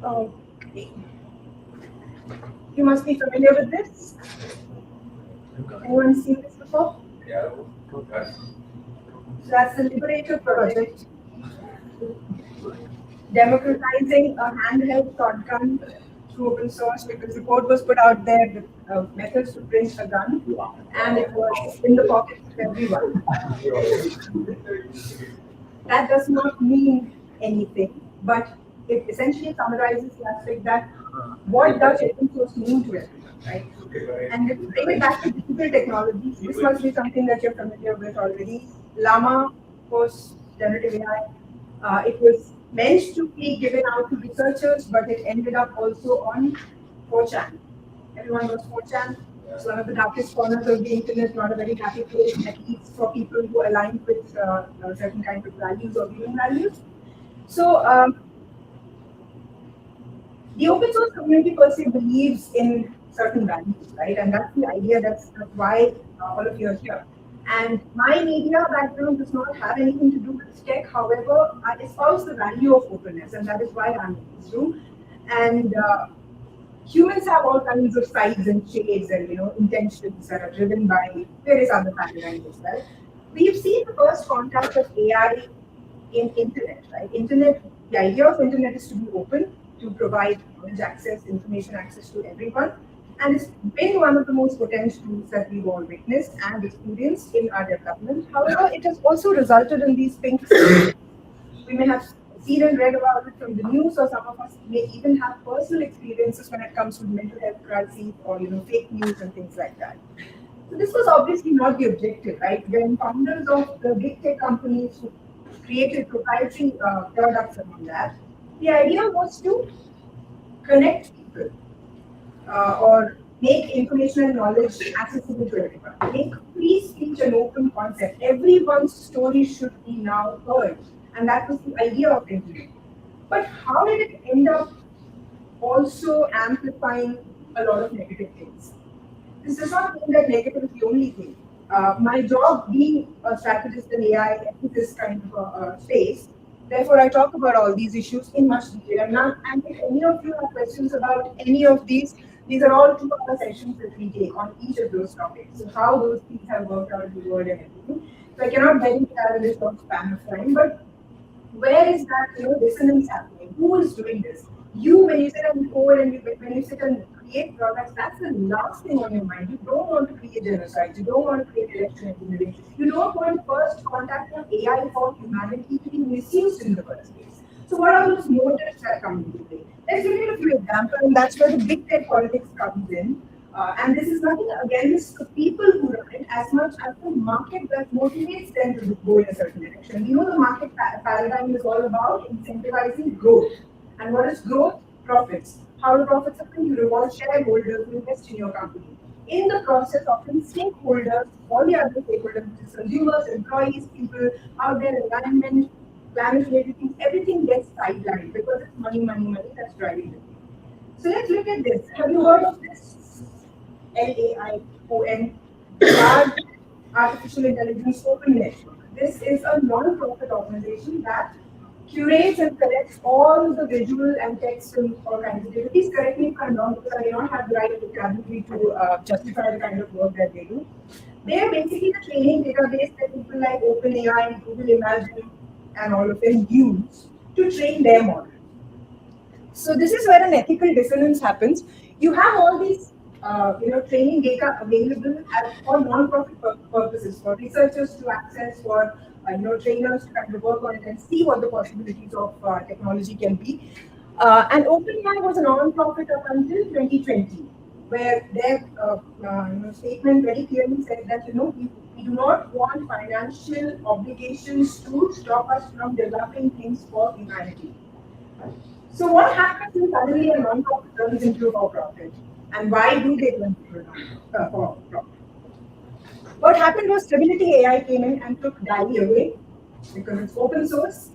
Speaker 5: Okay. You must be familiar with this. Anyone seen this before?
Speaker 6: Yeah.
Speaker 5: So that's the Liberator project, democratizing a handheld shotgun through open source, because the code was put out there, the methods to print a gun, and it was in the pocket of everyone. That does not mean anything, but it essentially summarizes the aspect that what does open source mean to everyone, right? And if you bring it back to digital technologies, this must be something that you're familiar with already. Llama, of course, generative AI, it was meant to be given out to researchers, but it ended up also on 4chan. Everyone knows 4chan. It's one of the darkest corners of the internet, not a very happy place, at least for people who align with certain kind of values or human values. So the open source community per se believes in certain values, right? And that's the idea, that's why all of you are here. And my media background does not have anything to do with tech. However, I espouse the value of openness, and that is why I'm in this room. And humans have all kinds of sides and shades and intentions that are driven by various other paradigms as well. We've seen the first contact of AI in internet, right? Internet, the idea of internet is to be open, to provide knowledge access, information access to everyone. And it's been one of the most potent tools that we've all witnessed and experienced in our development. However, it has also resulted in these pink slips. We may have seen and read about it from the news, or some of us may even have personal experiences when it comes to mental health crises or fake news and things like that. So this was obviously not the objective, right? When founders of the big tech companies who created proprietary products around that, the idea was to connect people or make information and knowledge accessible to everyone. Make free speech an open concept. Everyone's story should be now heard. And that was the idea of internet. But how did it end up also amplifying a lot of negative things? This does not mean that negative is the only thing. My job being a strategist in AI in this kind of a space, therefore I talk about all these issues in much detail. And if any of you have questions about any of these are all 2 hour sessions that we take on each of those topics. So how those things have worked out in the world and everything. So I cannot get into that in this short span of time, but where is that dissonance happening? Who is doing this? You, when you sit and code and when you sit and create products, that's the last thing on your mind. You don't want to create genocide. You don't want to create election engineering. You don't want first contact of AI for humanity to be misused in the first place. So what are those motives that come into play? Let's give you a few examples, and that's where the big tech politics comes in. And this is nothing against the people who run it as much as the market that motivates them to go in a certain direction. The market paradigm is all about incentivizing growth. And what is growth? Profits. How do profits happen? You reward shareholders who invest in your company. In the process, often stakeholders, all the other stakeholders, which is consumers, employees, people out there, environment, climate-related things, everything gets sidelined because it's money that's driving the thing. So let's look at this. Have you heard of this? LAION, Large Artificial Intelligence Open Network. This is a non-profit organization that curates and collects all the visual and text and all kinds of data. Please correct me if I'm wrong, because I do not have the right vocabulary to justify the kind of work that they do. They are basically the training database that people like OpenAI, Google Imagine, and all of them use to train their model. So this is where an ethical dissonance happens. You have all these training data available for non-profit purposes, for researchers to access, for trainers to kind of work on it and see what the possibilities of technology can be. And OpenAI was a non-profit up until 2020, where their statement very clearly said that we do not want financial obligations to stop us from developing things for humanity. So what happens when suddenly a non-profit turns into a for-profit? And why do they turn into a for-profit? What happened was Stability AI came in and took DALI away because it's open source,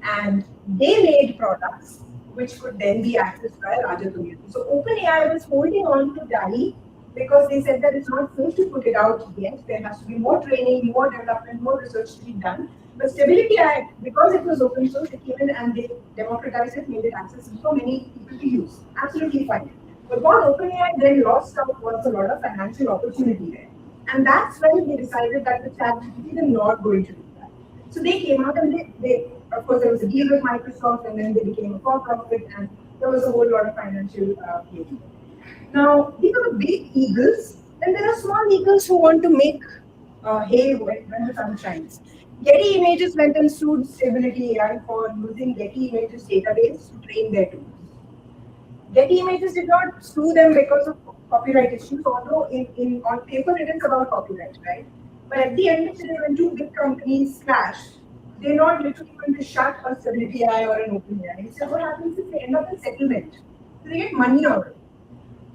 Speaker 5: and they made products which could then be accessed by a larger community. So OpenAI was holding on to DALI because they said that it's not safe to put it out yet. There has to be more training, more development, more research to be done. But Stability AI, because it was open source, it came in and they democratized it, made it accessible for many people to use. Absolutely fine. But what OpenAI then lost out was a lot of financial opportunity there. And that's when they decided that the ChatGPT is not going to do that. So they came out and they of course, there was a deal with Microsoft, and then they became a for-profit, and there was a whole lot of financial gain. Now, these are the big eagles, and there are small eagles who want to make hay when the sun shines. Getty Images went and sued Stability AI for using Getty Images database to train their tools. Getty Images did not sue them because of copyright issues, although on paper it is about copyright, right? But at the end of the day, when two big companies clash, they're not literally going to shut a Stability AI or an OpenAI. Instead, what happens is they end up in settlement. So they get money out of it.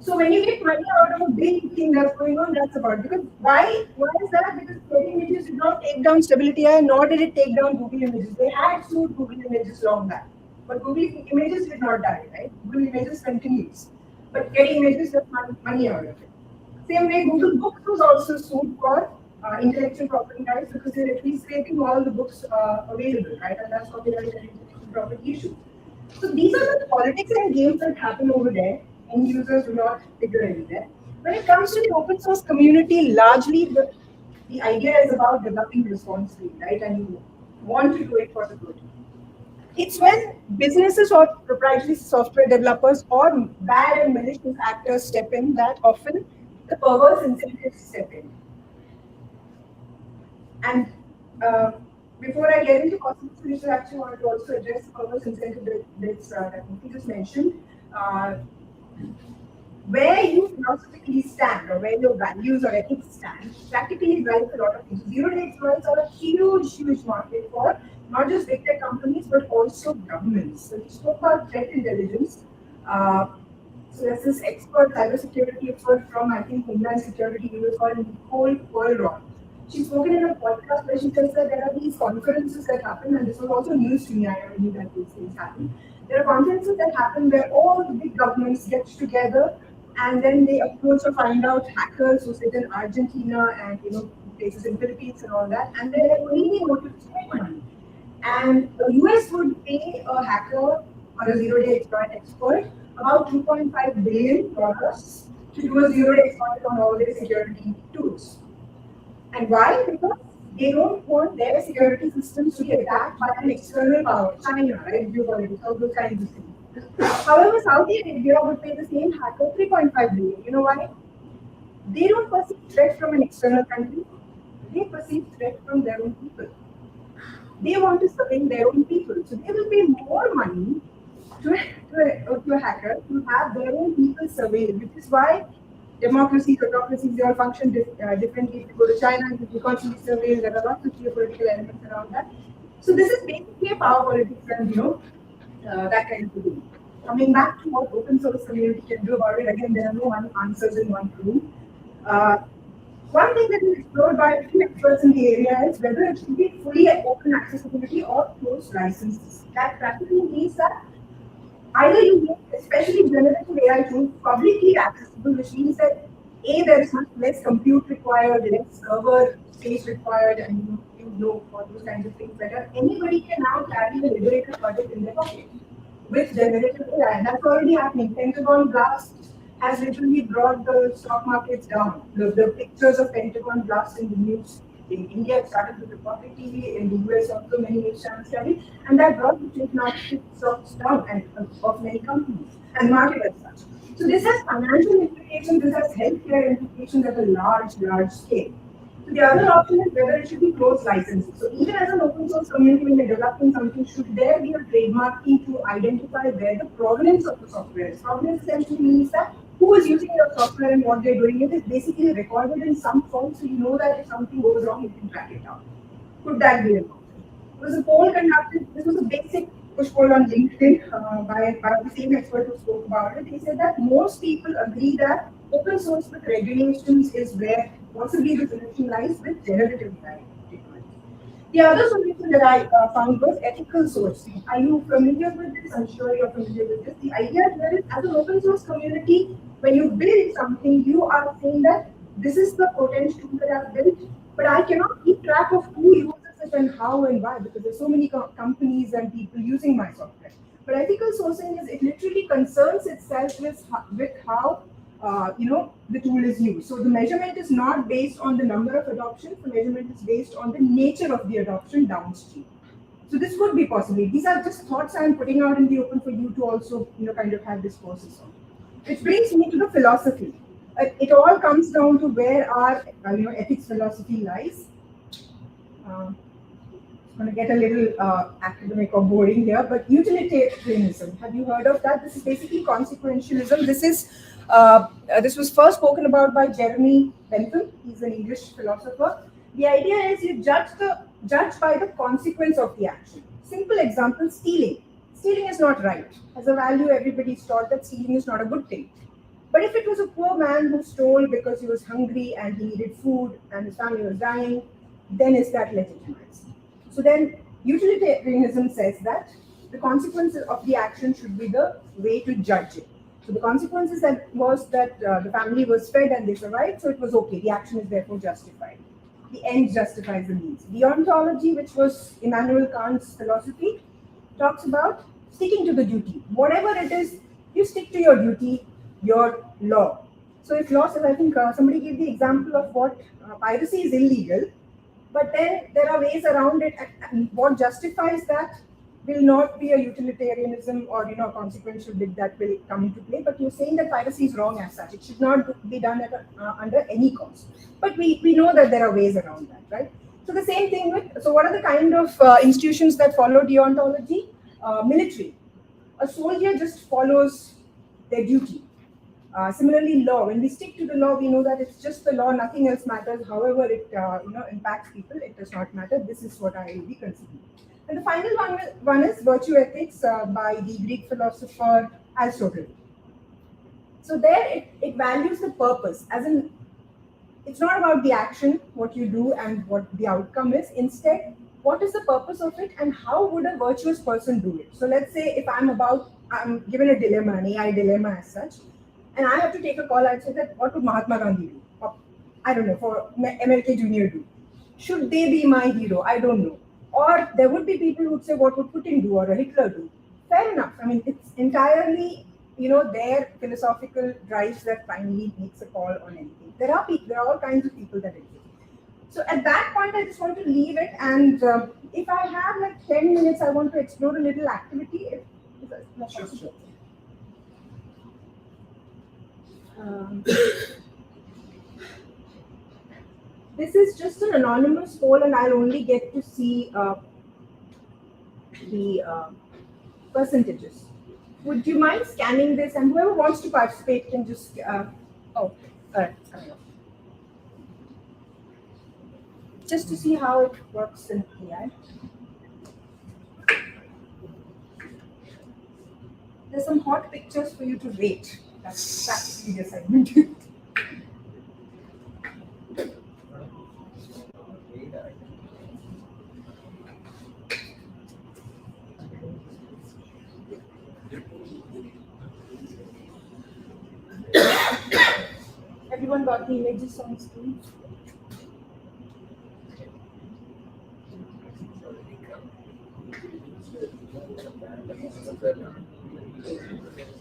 Speaker 5: So when you get money out of a big thing that's going on, that's about. Because why is that? Because Getty Images did not take down Stability AI, nor did it take down Google Images. They had sued Google Images long back. But Google Images did not die, right? Google Images continues. But Getty Images got money out of it. Same way, Google Books was also sued for intellectual property rights because they're at least creating all the books available, right? And that's copyright and intellectual property issues. So these are the politics and games that happen over there. End users do not figure anything. When it comes to the open source community, largely the idea is about developing responsibly, right? And you want to do it for the good. It's when businesses or proprietary software developers or bad and malicious actors step in that often the perverse incentives step in. And before I get into cosmetics, I actually wanted to also address the perverse incentive that Mukhi just mentioned. Where you philosophically stand or where your values or ethics stand practically drives a lot of things. Zero-day exploits are a huge market for not just big tech companies but also governments. So we spoke about threat intelligence. So there's this expert, cybersecurity expert from I think Homeland Security, he was called Nicole Pearlron. She's spoken in a podcast where she says that there are these conferences that happen, and this was also news to me. I never knew that these things happen. There are conferences that happen where all the big governments get together and then they approach or find out hackers who sit in Argentina and places in Philippines and all that, and their only motive is to make money. And the US would pay a hacker or a zero-day exploit about $2.5 billion to do a zero-day exploit on all their security tools. And why? Because they don't want their security systems to be attacked by an external power, China, right? Geopolitics, all those kinds of things. However, Saudi Arabia would pay the same hacker $3.5 billion. You know why? They don't perceive threat from an external country. They perceive threat from their own people. They want to surveil their own people. So they will pay more money to a hacker to have their own people surveilled, which is why democracies, autocracies, they all function differently. If you go to China, you constantly surveil. There are lots of geopolitical elements around that. So this is basically a power politics and that kind of thing. Coming back to what open source community can do about it, again, there are no answers in one room. One thing that is explored by a few experts in the area is whether it should be fully open accessibility or closed licenses. That practically means that either you make, especially generative AI tools, publicly accessible, which means that A, there is much less compute required, less server space required, and for those kinds of things better. Anybody can now carry a liberated project in their pocket with generative AI, and that's already happening. Pentagon Blast has literally brought the stock markets down. The pictures of Pentagon Blast in the news in India started with Republic TV, in the US also many news channels carried, and that brought the trade market stocks down of many companies and market as such. So this has financial implications, this has healthcare implications at a large scale. So the other option is whether it should be closed licensing. So even as an open source community, when you're developing something, should there be a trademarking to identify where the provenance of the software is? Provenance essentially means that who is using your software and what they're doing. It is basically recorded in some form, so you know that if something goes wrong, you can track it down. Could that be an option? There was a poll conducted. This was a basic push poll on LinkedIn by the same expert who spoke about it. He said that most people agree that open source with regulations is where possibly the solution lies with generative AI technology. The other solution that I found was ethical sourcing. Are you familiar with this? I'm sure you're familiar with this. The idea here is, as an open source community, when you build something, you are saying that this is the potential that I've built, but I cannot keep track of who uses it and how and why, because there's so many companies and people using my software. But ethical sourcing is, it literally concerns itself with how the tool is used. So the measurement is not based on the number of adoptions, the measurement is based on the nature of the adoption downstream. So this could be possible. These are just thoughts I'm putting out in the open for you to also kind of have discourses on. Which brings me to the philosophy. It all comes down to where our ethics philosophy lies. going to get a little academic or boring here, but utilitarianism. Have you heard of that? This is basically consequentialism. This was first spoken about by Jeremy Bentham. He's an English philosopher. The idea is you judge by the consequence of the action. Simple example: stealing. Stealing is not right. As a value, everybody's taught that stealing is not a good thing. But if it was a poor man who stole because he was hungry and he needed food and his family was dying, then is that legitimized? So then utilitarianism says that the consequences of the action should be the way to judge it. So the consequences was that the family was fed and they survived, so it was okay. The action is therefore justified. The end justifies the means. Deontology, which was Immanuel Kant's philosophy, talks about sticking to the duty. Whatever it is, you stick to your duty, your law. So if law says, I think somebody gave the example of what piracy is illegal, but then there are ways around it, and what justifies that will not be a utilitarianism or consequential bit that will come into play. But you're saying that piracy is wrong as such; it should not be done under any cost. But we know that there are ways around that, right? So the same thing with, so what are the kind of institutions that follow deontology? Military. A soldier just follows their duty. Similarly, law. When we stick to the law, we know that it's just the law, nothing else matters. However it impacts people, it does not matter. This is what I will be considering. And the final one is virtue ethics by the Greek philosopher Aristotle. So there it values the purpose, as in it's not about the action, what you do and what the outcome is. Instead, what is the purpose of it and how would a virtuous person do it? So let's say if I'm given a dilemma, an AI dilemma as such, and I have to take a call, I'd say that what would Mahatma Gandhi do? Or, I don't know, for MLK Jr. do? Should they be my hero? I don't know. Or there would be people who would say, what would Putin do or a Hitler do? Fair enough. I mean, it's entirely, their philosophical drives that finally makes a call on anything. There are all kinds of people that exist. So at that point, I just want to leave it. And if I have like 10 minutes, I want to explore a little activity. Sure. This is just an anonymous poll, and I'll only get to see the percentages. Would you mind scanning this? And whoever wants to participate can just. Just to see how it works in AI. There's some hot pictures for you to rate. That's practically the assignment. Everyone got the images on screen?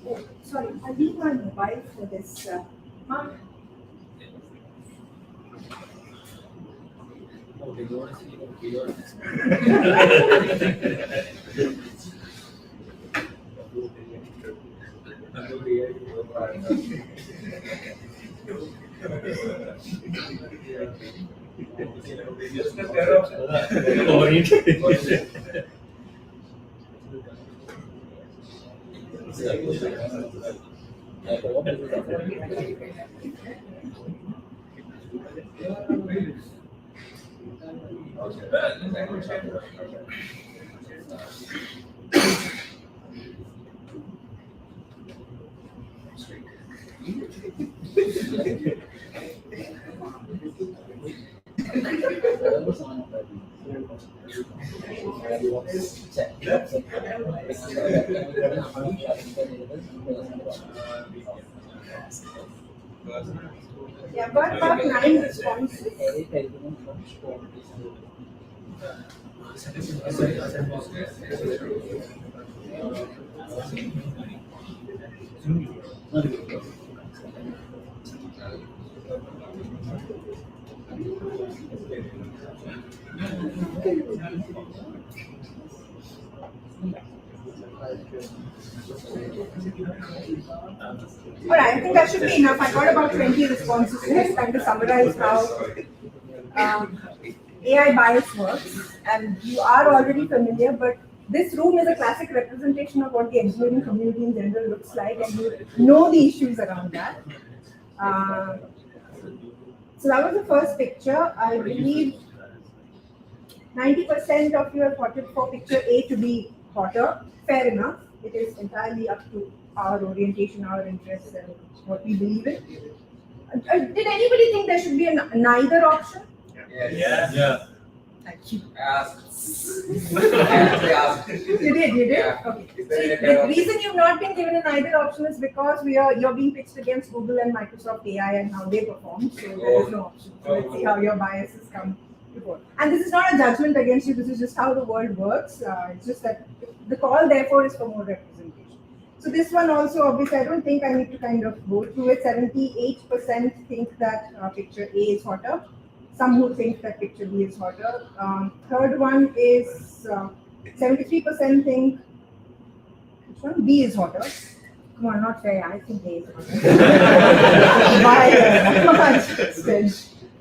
Speaker 5: Oh, sorry, I need my mobile for this. Mark. Yeah, but about 9 responses. All right, I think that should be enough. I got about 20 responses. Let's kind of summarize how AI bias works, and you are already familiar, but this room is a classic representation of what the engineering community in general looks like, and you know the issues around that. Uh, so that was the first picture. I believe 90% of you have voted for picture A to be hotter. Fair enough. It is entirely up to our orientation, our interests, and what we believe in. Did anybody think there should be a neither option?
Speaker 1: Yeah.
Speaker 5: Thank you.
Speaker 3: Actually,
Speaker 5: You did.
Speaker 3: Yeah.
Speaker 5: Okay.
Speaker 3: Is there any
Speaker 5: See,
Speaker 3: kind
Speaker 5: the
Speaker 3: of-
Speaker 5: reason you've not been given a neither option is because you're being pitched against Google and Microsoft AI and how they perform. So there is no option. So let's see how your biases come to vote. And this is not a judgment against you. This is just how the world works. It's just that the call, therefore, is for more representation. So this one also, obviously, I don't think I need to kind of go through it. 78% think that picture A is hotter. Some who think that picture B is hotter. Third one is 73% think which one? B is hotter. Come on, not fair. I think A is hotter. Why?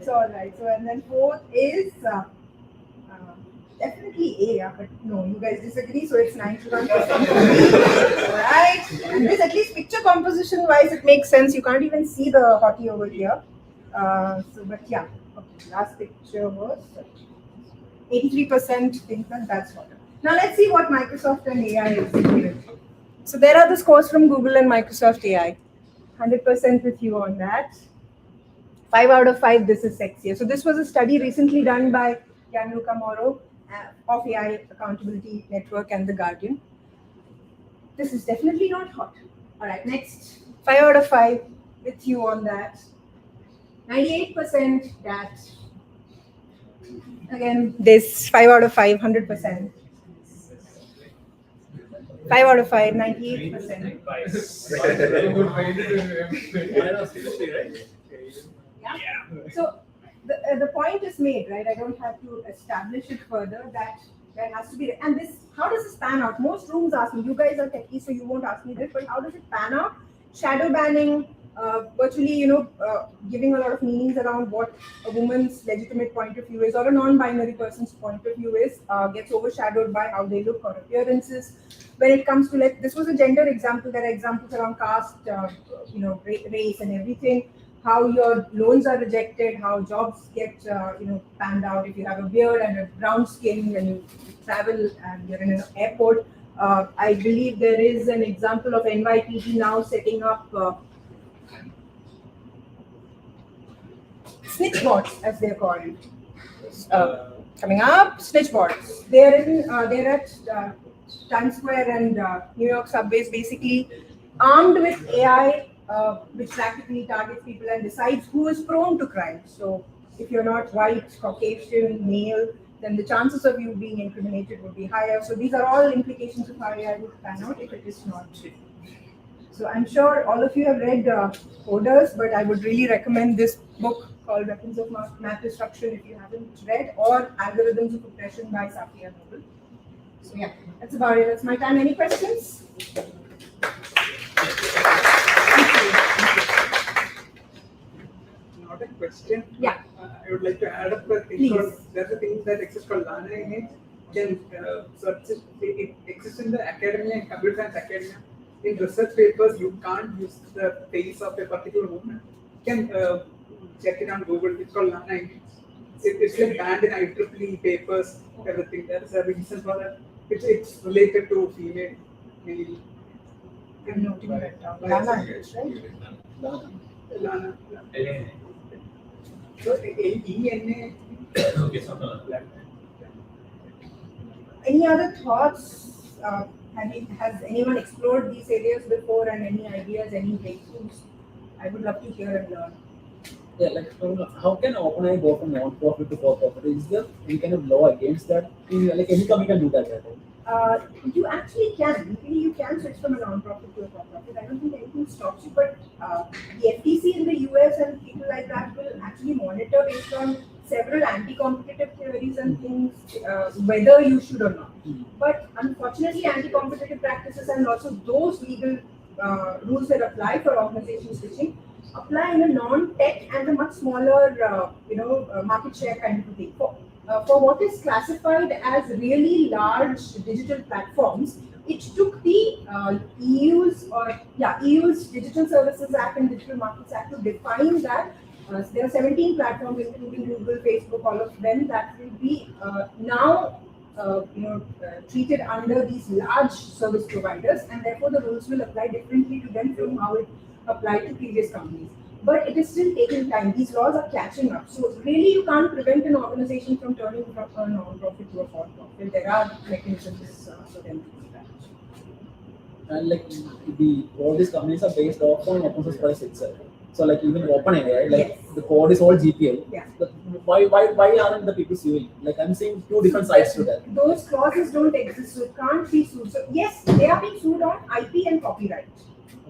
Speaker 5: So all right. So and then fourth is definitely A. Yeah, but no, you guys disagree. So it's 91%. All right. And this, at least picture composition wise, it makes sense. You can't even see the hottie over here. But yeah. Okay, last picture was 83% think that that's hotter. Now let's see what Microsoft and AI is doing. So there are the scores from Google and Microsoft AI. 100% with you on that. 5 out of 5, this is sexier. So this was a study recently done by Gianluca Moro of AI Accountability Network and The Guardian. This is definitely not hot. All right, next. 5 out of 5 with you on that. 98% that. Again, this 5 out of 5, 100%. 5 out of 5, 98%. Yeah. So the point is made, right? I don't have to establish it further that there has to be. And this, how does this pan out? Most rooms ask me. You guys are techies, so you won't ask me this. But how does it pan out? Shadow banning, virtually, giving a lot of meanings around what a woman's legitimate point of view is, or a non-binary person's point of view is, gets overshadowed by how they look or appearances. When it comes to, like, this was a gender example. There are examples around caste, race and everything. How your loans are rejected, how jobs get panned out if you have a beard and a brown skin when you travel and you're in an airport. I believe there is an example of NYPD now setting up snitch boards, as they're called. Coming up, snitch boards. They're at Times Square and New York subways, basically armed with AI. Which practically targets people and decides who is prone to crime. So if you're not white, Caucasian, male, then the chances of you being incriminated would be higher. So these are all implications of how AI would pan out if it is not true. So I'm sure all of you have read Coders, but I would really recommend this book called Weapons of Math Destruction if you haven't read, or Algorithms of Oppression by Safiya Noble. So yeah, that's about it. That's my time. Any questions?
Speaker 6: Not a question.
Speaker 5: Yeah.
Speaker 6: I would like to add up a thing.
Speaker 5: Please.
Speaker 6: There's a thing that exists called Lana image. Can search it exists in the academia and computer science academia. In research papers, you can't use the face of a particular woman. You can check it on Google. It's called Lana image. It's like banned in IEEE papers, everything. There is a reason for that. It's related to female, male.
Speaker 5: I'm noting that down. Lana image, right?
Speaker 6: Lana. So ENA.
Speaker 5: Any other thoughts? Has anyone explored these areas before, and any ideas, any breakthroughs? I would love to hear and learn.
Speaker 3: Yeah, like how can OpenAI go from non-profit to for-profit? Is there any kind of law against that? Like any company can do that, right?
Speaker 5: You actually can. You can switch from a non-profit to a for-profit. I don't think anything stops you, but the FTC in the US and people like that will actually monitor based on several anti-competitive theories and things, whether you should or not. But unfortunately, anti-competitive practices and also those legal rules that apply for organization switching apply in a non-tech and a much smaller, market share kind of a thing. for what is classified as really large digital platforms, it took the EU's Digital Services Act and Digital Markets Act to define that there are 17 platforms, including Google, Facebook, all of them, that will be now treated under these large service providers, and therefore the rules will apply differently to them from how it applied to previous companies. But it is still taking time. These laws are catching up. So really, you can't prevent an organization from turning from a non-profit to a for-profit. There are mechanisms for them to do that.
Speaker 3: And like all these companies are based off on open source price itself. So like even OpenAI, like
Speaker 5: Yes.
Speaker 3: the code is all GPL.
Speaker 5: Yeah.
Speaker 3: Why aren't the people suing? Like I'm seeing two different sides to that.
Speaker 5: Those clauses don't exist, so it can't be sued. So yes, they are being sued on IP and copyright.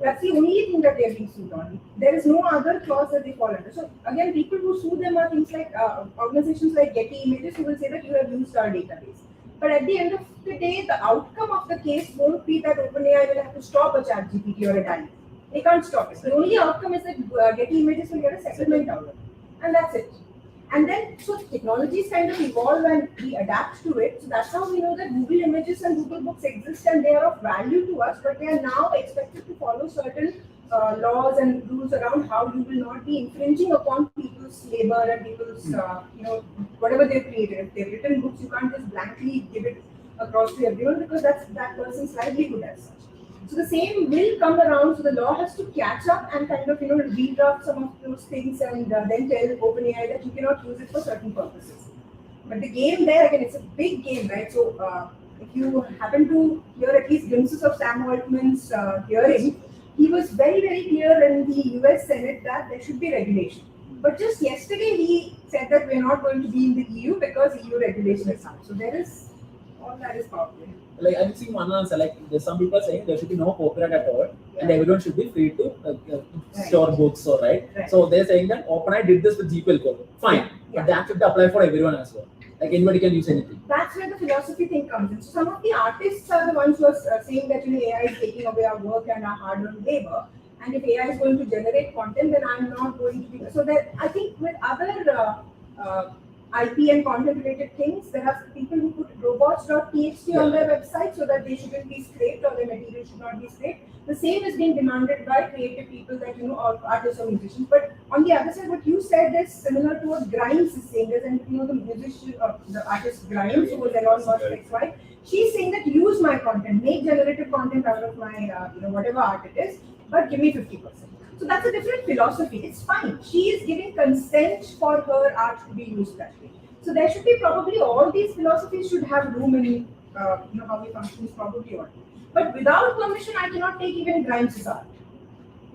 Speaker 5: That's the only thing that they are being sued on. There is no other clause that they fall under. So again, people who sue them are things like organizations like Getty Images, who will say that you have used our database. But at the end of the day, the outcome of the case won't be that OpenAI will have to stop a ChatGPT or a DALL-E. They can't stop it. The only outcome is that Getty Images will get a settlement out of it, and that's it. And then, so technologies kind of evolve and we adapt to it. So that's how we know that Google Images and Google Books exist and they are of value to us, but they are now expected to follow certain laws and rules around how you will not be infringing upon people's labor and people's, whatever they've created. If they've written books, you can't just blankly give it across to everyone because that's that person's livelihood as such. So the same will come around. So the law has to catch up and kind of redraft some of those things and then tell OpenAI that you cannot use it for certain purposes. But the game there again, it's a big game, right? So if you happen to hear at least glimpses of Sam Altman's hearing, he was very clear in the US Senate that there should be regulation. But just yesterday he said that we're not going to be in the EU because EU regulation is out. So there is all that is powerful.
Speaker 3: Like I'm seeing one answer, like there's some people saying there should be no copyright at all, and everyone should be free to store books or write. So they're saying that OpenAI did this with GPL code. Fine, but that should apply for everyone as well. Like anybody can use anything.
Speaker 5: That's where the philosophy thing comes in. So some of the artists are the ones who are saying that AI is taking away our work and our hard-earned labor. And if AI is going to generate content, then I'm not going to be. So that I think with other IP and content-related things, there are people who put robots.txt on their website so that they shouldn't be scraped or their material should not be scraped. The same is being demanded by creative people that or artists or musicians. But on the other side, what you said is similar to what Grimes is saying. There's the musician, the artist Grimes, who was Elon Musk's ex-wife. She's saying that use my content, make generative content out of my whatever art it is, but give me 50%. So that's a different philosophy. It's fine. She is giving consent for her art to be used that way. So there should be probably all these philosophies should have room in how we function is probably all. But without permission, I cannot take even Grimes' art.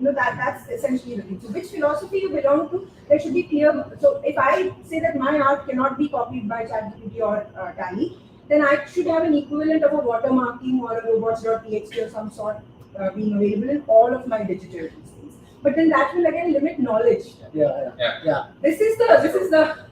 Speaker 5: That's essentially the thing. So which philosophy you belong to, there should be clear. So if I say that my art cannot be copied by ChatGPT or DALL-E, then I should have an equivalent of a watermarking or a robots.txt or some sort being available in all of my digital things. But then that will again limit knowledge.
Speaker 3: Yeah.
Speaker 5: This is a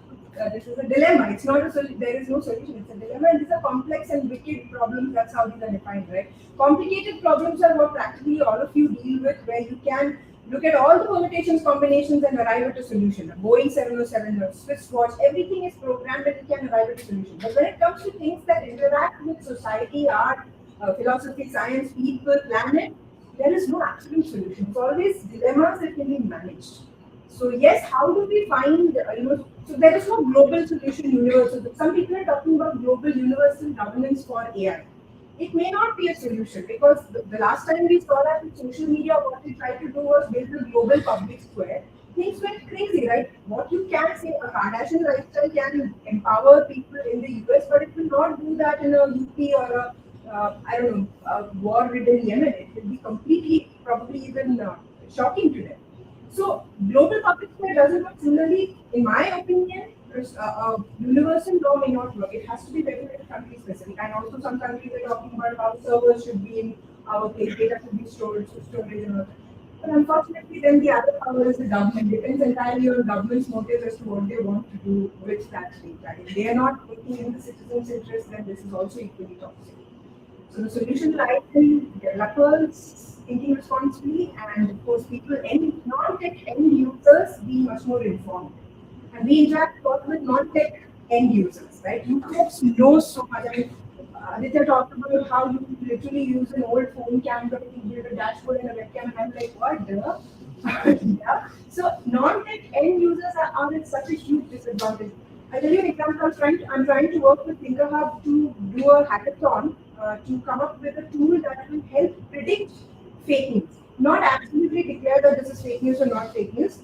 Speaker 5: dilemma. It's not there is no solution. It's a dilemma, and these are complex and wicked problems. That's how these are defined, right? Complicated problems are what practically all of you deal with, where you can look at all the permutations, combinations, and arrive at a solution. A Boeing 707, a Swiss watch, everything is programmed and you can arrive at a solution. But when it comes to things that interact with society, art, philosophy, science, people, planet, there is no absolute solution. It's always dilemmas that can be managed. So yes, how do we find, so there is no global solution universal. Some people are talking about global universal governance for AI. It may not be a solution because the last time we saw that with social media, what we tried to do was build a global public square. Things went crazy, right? What you can say, a Kardashian lifestyle can empower people in the US, but it will not do that in a UP or a war-ridden Yemen. It will be completely, probably even shocking to them. So global public square doesn't work. Similarly, in my opinion, a universal law may not work. It has to be very country specific. And also some countries are talking about how servers should be in our place, data should be stored, storage and all that. But unfortunately, then the other power is the government. It depends entirely on government's motives as to what they want to do with that data. If they are not taking in the citizens' interest, then this is also equally toxic. So the solution lies in developers thinking responsibly, and of course people non-tech end users being much more informed. And we interact both with non-tech end users, right? You folks know so much. I mean, Aditya talked about how you literally use an old phone camera to build a dashboard and a webcam, and I'm like, what the? Yeah. So non-tech end users are at such a huge disadvantage. I'll tell you an example. I'm trying to work with ThinkerHub to do a hackathon to come up with a tool that will help predict fake news. Not absolutely declare that this is fake news or not fake news,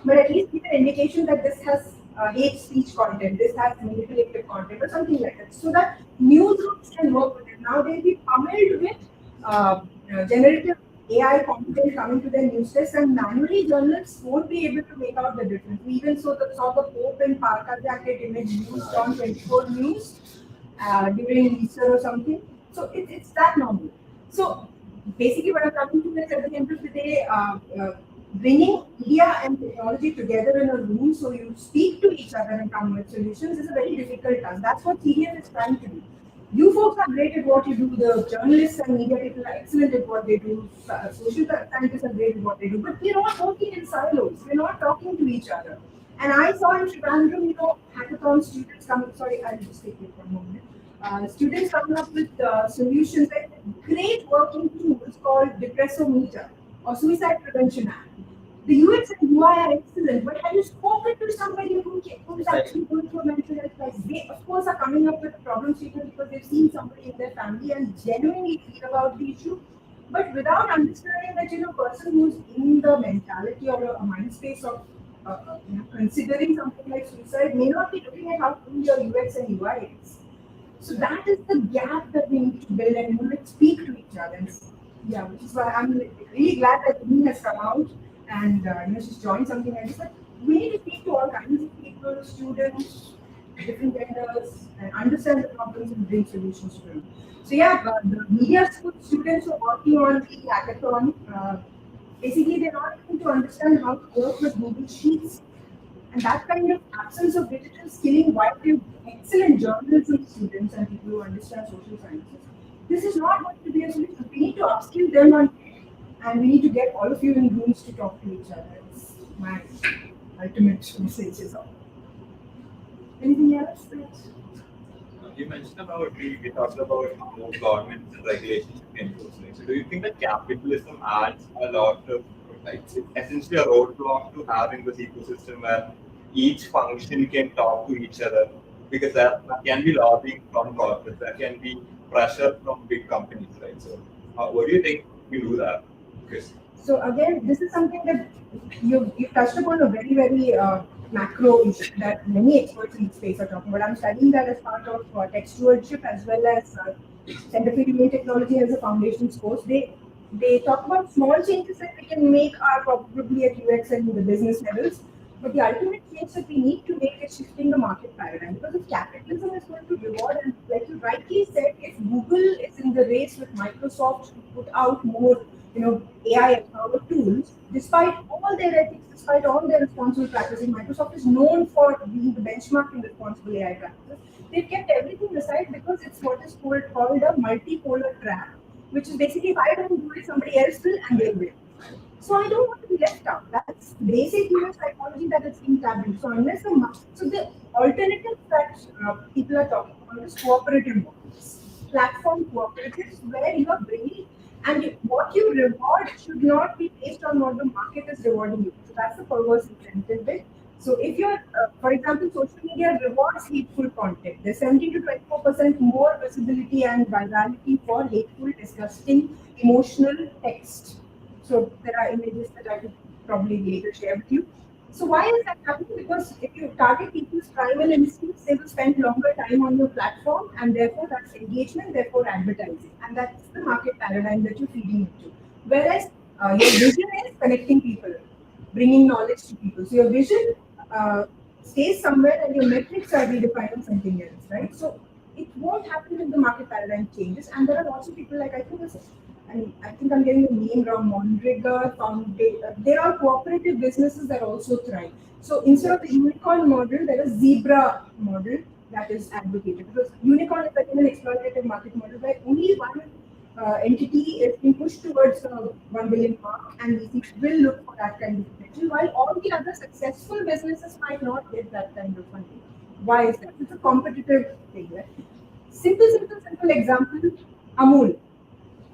Speaker 5: but at least give an indication that this has hate speech content, this has manipulative content, or something like that, so that newsrooms can work with it. Now they'll be pummeled with generative AI content coming to their news desk, and manually journalists won't be able to make out the difference. We even saw the Pope in Parka jacket image used on 24 News during Easter or something. So it's that normal. So basically, what I'm coming to is at the end of the day, bringing media and technology together in a room so you speak to each other and come with solutions is a very difficult task. That's what CDF is trying to do. You folks are great at what you do. The journalists and media people are excellent at what they do. Social scientists are great at what they do. But we're all working in silos. We're not talking to each other. And I saw in Trivandrum, hackathon students coming. Sorry, I'll just take it for a moment. Students coming up with solutions like great working tools called Depressometer or Suicide Prevention app. The UX and UI are excellent, but have you spoken to somebody who's actually going through a mental health crisis? They, of course, are coming up with a problem statement because they've seen somebody in their family and genuinely feel about the issue. But without understanding that, a person who's in the mentality or a mind space of considering something like suicide may not be looking at how cool your UX and UI is. So that is the gap that we need to build and speak to each other. Yeah, which is why I'm really glad that Amy has come out and she's joined something like this. But we need to speak to all kinds of people, students, different vendors, and understand the problems and bring solutions to them. So yeah, the media school students who are working on the hackathon, basically they're not able to understand how to work with Google Sheets. And that kind of absence of digital skilling, while we have excellent journalism students and people who understand social sciences, this is not going to be a solution. We need to upskill them on it, and we need to get all of you in rooms to talk to each other. It's my ultimate message is all. Anything else?
Speaker 7: You mentioned about we talked about how government regulations can enforce. So do you think that capitalism adds a lot of it's essentially a roadblock to having this ecosystem where each function can talk to each other? Because there can be lobbying from corporates, there can be pressure from big companies, right? So what do you think we do that? Chris?
Speaker 5: So again, this is something that you touched upon a very, very macro issue that many experts in the space are talking about. I'm studying that as part of textualship as well as Center for Human Technology as a foundations course. They talk about small changes that we can make are probably at UX and the business levels. But the ultimate change that we need to make is shifting the market paradigm, because if capitalism is going to reward, and like you rightly said, if Google is in the race with Microsoft to put out more, AI powered tools, despite all their ethics, despite all their responsible practices, Microsoft is known for being the benchmark in responsible AI practices. They've kept everything aside because it's what is called a multipolar trap, which is basically if I don't do it, somebody else will, and they will. So I don't want to be left out. That's basic human psychology that is being tapped into. So the alternative that people are talking about is cooperative models, platform cooperatives, where you are bringing, and what you reward should not be based on what the market is rewarding you. So that's the perverse incentive bit. So if you're, for example, social media rewards hateful content, there's 70 to 24% more visibility and virality for hateful, disgusting, emotional text. So there are images that I could probably later share with you. So why is that happening? Because if you target people's primal instincts, they will spend longer time on your platform, and therefore that's engagement, therefore advertising. And that's the market paradigm that you're feeding into. Whereas your vision is connecting people, bringing knowledge to people. So your vision stays somewhere and your metrics are redefined on something else, right? So it won't happen if the market paradigm changes. And there are lots of people I think I'm getting the name wrong, Monrega, there are cooperative businesses that also thrive. So instead of the unicorn model, there is zebra model that is advocated. Because unicorn is again an exploitative market model where only one entity is being pushed towards the 1 billion mark, and we will look for that kind of potential, while all the other successful businesses might not get that kind of funding. Why is that? It's a competitive thing, right? Simple example, Amul.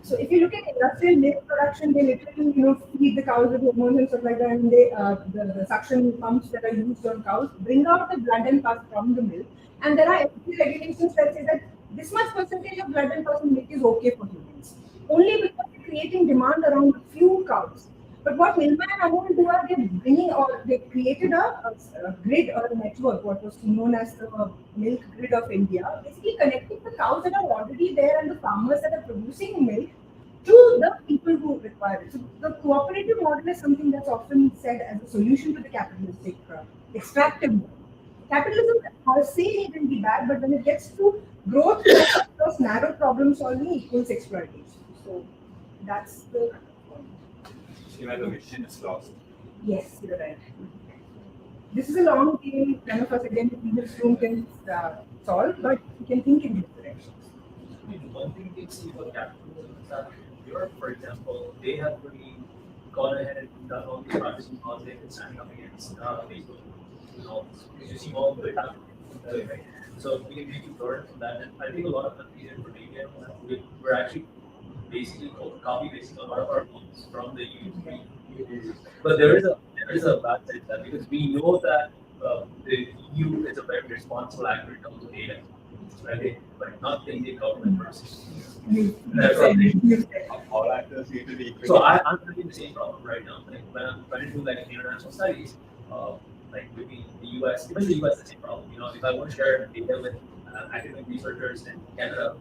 Speaker 5: So if you look at industrial milk production, they literally, feed the cows with hormones and stuff like that, and the suction pumps that are used on cows bring out the blood and pus from the milk. And there are FDA regulations that say that this much percentage of blood and pus in milk is okay for humans. Only because they're creating demand around a few cows. But what Milma and Amul do are they created a grid or a network, what was known as the milk grid of India, basically connecting the cows that are already there and the farmers that are producing milk to the people who require it. So the cooperative model is something that's often said as a solution to the capitalistic extractive model. Capitalism per se needn't be bad, but when it gets to growth, those narrow problem solving equals exploitation. So that's the
Speaker 7: Even the mission is lost.
Speaker 5: yes, you're right. This is a long game. None of us again in this room can solve, but we can think in these directions.
Speaker 3: I mean, one thing we see about capitalism is that Europe, for example, they have really gone ahead and done all these privacy laws. They've been standing up against Facebook. You see all the time, right? So we can really learn from that. And I think a lot of countries in Romania, we're actually basically copy pasting a lot of our laws from the EU. But there is a bad side to that because we know that the EU is a very responsible actor in terms of data, right? But not the Indian government versus. That's what
Speaker 7: All actors need to be equal.
Speaker 3: so I'm having the same problem right now. Like when I'm trying to do like international studies, like maybe the US, even the US, the same problem. If I want to share data with academic researchers in Canada,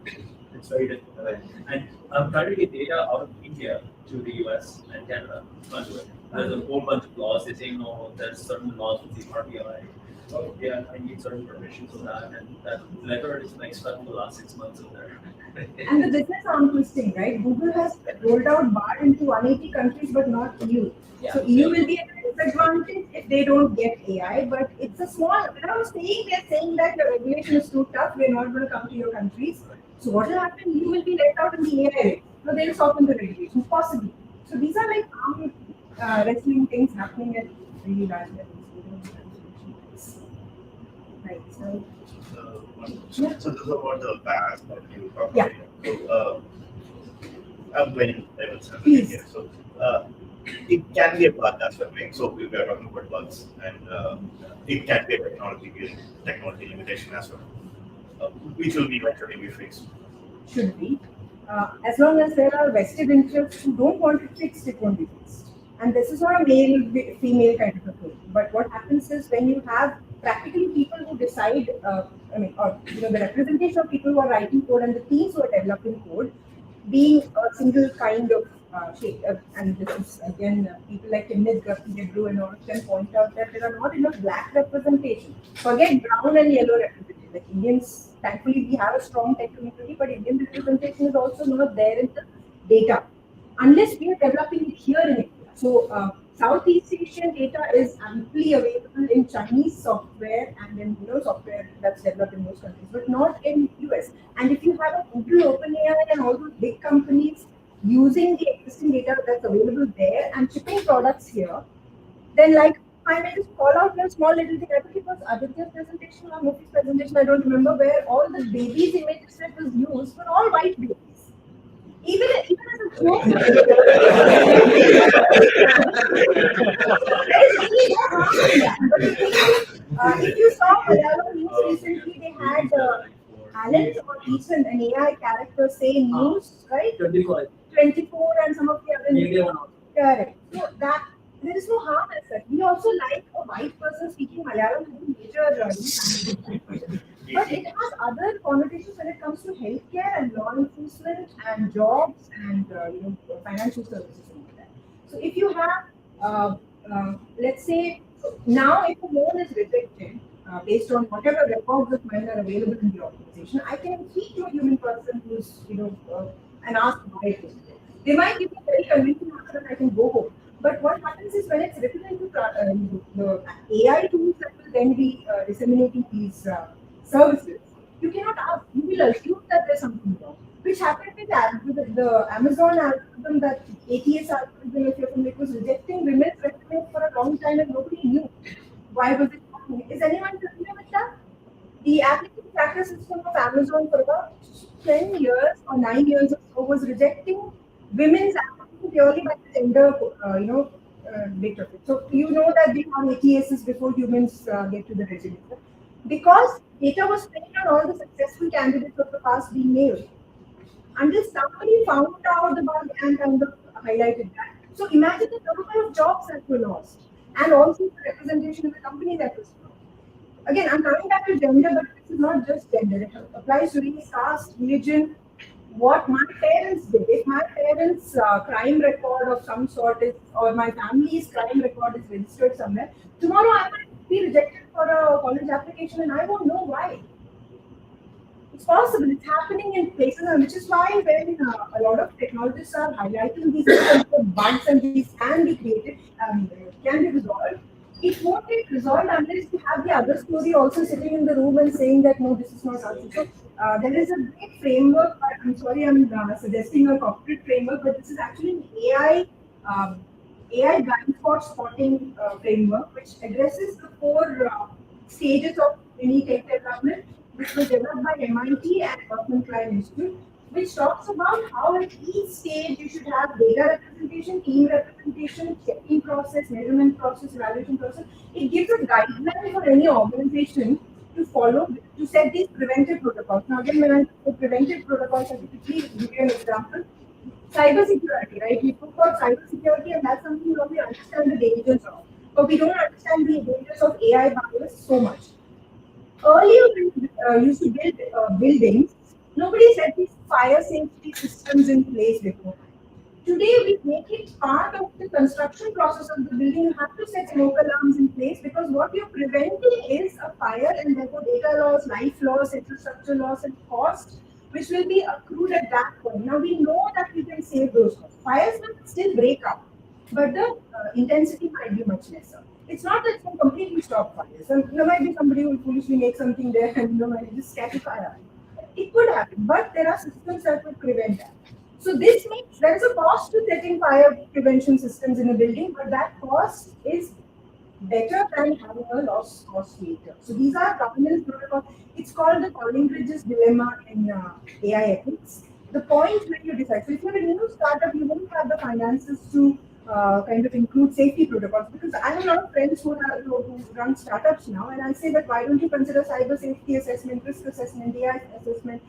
Speaker 3: it's very difficult. Right? And I'm trying to get data out of India to the US and Canada. Can't do it. There's a whole bunch of laws. They say no, there's certain laws with the RBI. Oh yeah, I need certain permissions for that, and that letter is like stuck in the last 6 months of there.
Speaker 5: And the business arm twisting, right? Google has rolled out BAR into 180 countries, but not EU.
Speaker 3: Yeah.
Speaker 5: So EU will be at a disadvantage if they don't get AI, but it's a small. When I'm saying they're saying that the regulation is too tough, we're not going to come to your countries. So what will happen? You will be left out in the AI race. So they'll soften the regulations, possibly. So these are like wrestling things happening at really large levels. Right. So.
Speaker 4: So this is about the past that you talked
Speaker 5: Yeah.
Speaker 4: about. I'm very level 7
Speaker 5: Please.
Speaker 4: here. So it can be a bug that's happening. So we are talking about bugs, and it can be a technology limitation as well, which will be eventually be fixed.
Speaker 5: Should be. As long as there are vested interests who don't want it fixed, it won't be fixed. And this is not a male-female kind of a thing. But what happens is when you have practically people who decide, the representation of people who are writing code and the teams who are developing code, being a single kind of shape. And this is again, people like Imnit Gebru and all can point out that there are not enough black representation. Forget brown and yellow representation. Like Indians, thankfully, we have a strong tech community, but Indian representation is also not there in the data, unless we are developing it here in India. So Southeast Asian data is amply available in Chinese software and in software that's developed in those countries, but not in US. And if you have a Google, OpenAI, and all those big companies using the existing data that's available there and shipping products here, then like I may just call out one small little thing. I think it was Aditya's presentation or Mufi's presentation, I don't remember, where all the babies' images that was used were all white babies. Even as a joke. There is really no harm in that. But the thing is, if you saw Malayalam news recently, they had Alan or Ethan, an AI character, say news, right?
Speaker 3: 24
Speaker 5: and some of the other
Speaker 3: Media one.
Speaker 5: Correct. So that there is no harm as such. We also like a white person speaking Malayalam as a major but it has other connotations when it comes to healthcare and law enforcement and jobs and financial services and like that. So if you have, let's say, now if a loan is rejected based on whatever records of mine are available in the organization, I can speak to a human person who's and ask why it is. They might give me a very convincing answer and I can go home. But what happens is when it's written into the AI tools that will then be disseminating these services, you cannot ask, you will assume that there's something wrong. Which happened with the Amazon algorithm, that ATS algorithm, if you're familiar, was rejecting women's resumes for a long time and nobody knew. Why was it happening? Is anyone familiar with that? The applicant tracker system of Amazon for about 10 years or 9 years or so was rejecting women's application purely by the gender, bit of it. So you know that they have ATSs before humans get to the resume. Because data was trained on all the successful candidates of the past being male. Until somebody found out the bug and kind of highlighted that. So imagine the number of jobs that were lost and also the representation of the company that was lost. Again, I'm coming back to gender, but this is not just gender. It applies to race, caste, religion, what my parents did. If my parents' crime record of some sort is, or my family's crime record is registered somewhere, tomorrow I might be rejected for a college application and I won't know why. It's possible. It's happening in places, and which is why when a lot of technologists are highlighting these kinds of bugs and these can be created, can be resolved. It won't get resolved unless you have the other story also sitting in the room and saying that no, this is not us. So there is a great framework. I'm sorry, I'm suggesting a corporate framework, but this is actually an AI blind spot spotting framework, which addresses the four stages of any tech development, which was developed by MIT and Berkman Klein Institute, which talks about how at each stage you should have data representation, team representation, checking process, measurement process, evaluation process. It gives a guideline for any organization to follow to set these preventive protocols. Now, again, when I say preventive protocols, I quickly give you an example. Cybersecurity, right? We talk about cybersecurity, and that's something where we understand the dangers of. But we don't understand the dangers of AI bias so much. Earlier, when we used to build buildings, nobody set these fire safety systems in place before. Today, we make it part of the construction process of the building. You have to set smoke alarms in place because what you're preventing is a fire, and therefore data loss, life loss, infrastructure loss, and cost, which will be accrued at that point. Now, we know that we can save those costs. Fires will still break out, but the intensity might be much lesser. It's not that it's going to completely stop fires. And there might be somebody who will foolishly make something there and might just catch a fire. It could happen, but there are systems that will prevent that. So this means there is a cost to setting fire prevention systems in a building, but that cost is better than having a loss cost later. So these are governance protocols. It's called the Collingridge's dilemma in AI ethics. The point when you decide, so if you're a new startup, you won't have the finances to kind of include safety protocols, because I have a lot of friends who run startups now, and I say that why don't you consider cyber safety assessment, risk assessment, AI assessment?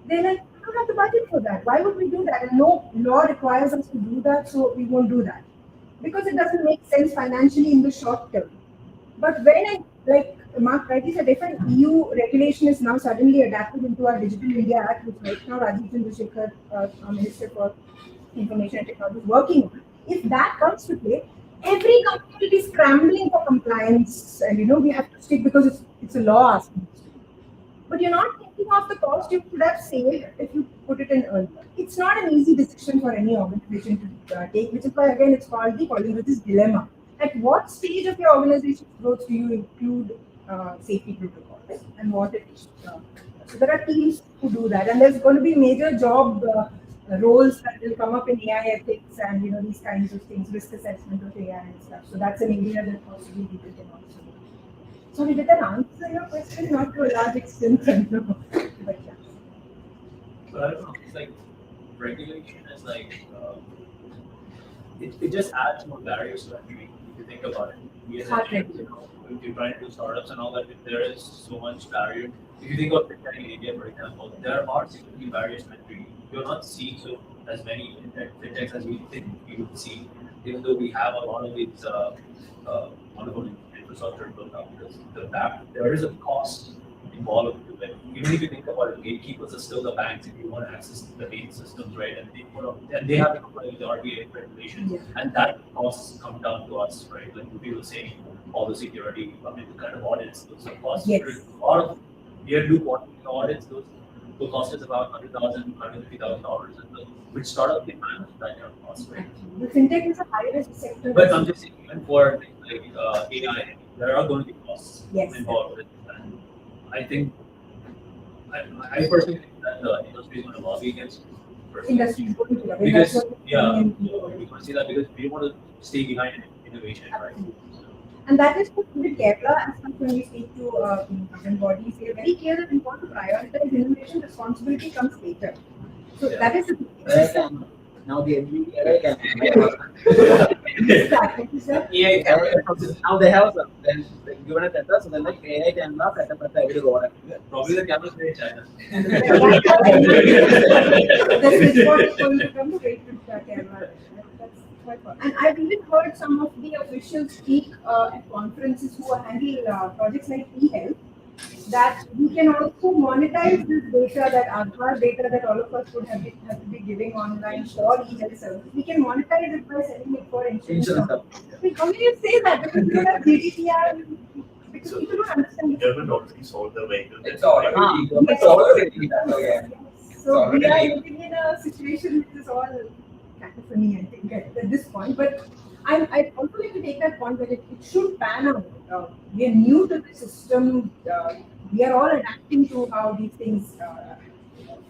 Speaker 5: They're like, we don't have the budget for that. Why would we do that? And no law requires us to do that, so we won't do that because it doesn't make sense financially in the short term. But when like Mark rightly said, if an EU regulation is now suddenly adapted into our Digital India Act, which right now Rajeev Chandrasekhar, our Minister for Information and Technology, is working on, if that comes to play, every company will be scrambling for compliance, and we have to stick because it's a law asking us to. But you're not thinking of the cost you could have saved if you put it in earlier. It's not an easy decision for any organization to take, which is why again it's called the Collingridge's dilemma. At what stage of your organization's growth do you include safety protocols, and what it is? So there are teams who do that, and there's going to be major job roles that will come up in AI ethics and these kinds of things, risk assessment of AI and stuff. So that's an area that possibly people can also do. Sorry, did that answer your question? Not to a large extent, no. But yeah.
Speaker 3: So I don't know. It's like regulation is like it just adds more barriers to entry. If you think about it, we as if you're trying to do startups and all that, there is so much barrier. If you think of fintech in India, for example, there are significant barriers to entry. You're not seeing as many fintechs as we think we would see, even though we have a lot of these wonderful infrastructure built up, because there is a cost involved with it. Even if you think about it, gatekeepers are still the banks if you want to access the main systems, right? And they have to comply with the RBI regulations, and that costs come down to us, right? Like people saying, all the security, kind of audits, those are costs.
Speaker 5: Yes.
Speaker 3: A lot of audits, those will cost us about $100,000, $150,000, which startup can manage that kind of cost, right?
Speaker 5: The fintech is a high risk sector.
Speaker 3: But I'm just saying, even for like AI, there are going to be costs involved with it. And I think, I personally think that the industry is going to lobby against
Speaker 5: industry is going to,
Speaker 3: because we want to see that because we want to stay behind in innovation, right?
Speaker 5: And that is what with Kerala, as such, when we speak to government bodies, they are very clear that we want to prioritize innovation, responsibility comes later. So that is the
Speaker 3: AI can now the MU AI can
Speaker 5: exactly, sir.
Speaker 1: AI
Speaker 3: now they have some then given a tender, so then like AI can now set up at every road.
Speaker 1: Probably the cameras made in China.
Speaker 5: The switchboard is going to come straight to Kerala. That's quite fun. And I've even heard some of the officials speak at conferences who handle projects like e-health, that we can also monetize this data, that Aadhaar data that all of us would have to be giving online for e-health services. We can monetize it by selling it for insurance. How can you say that? Because we don't have GDPR. Because
Speaker 4: So,
Speaker 5: people don't understand.
Speaker 4: the government already solved the vehicle.
Speaker 2: It's already.
Speaker 5: Yes. So we are living in a situation which is all cacophony, I think, at this point. But I also like to take that point that it should pan out. We are new to the system. We are all adapting to how these things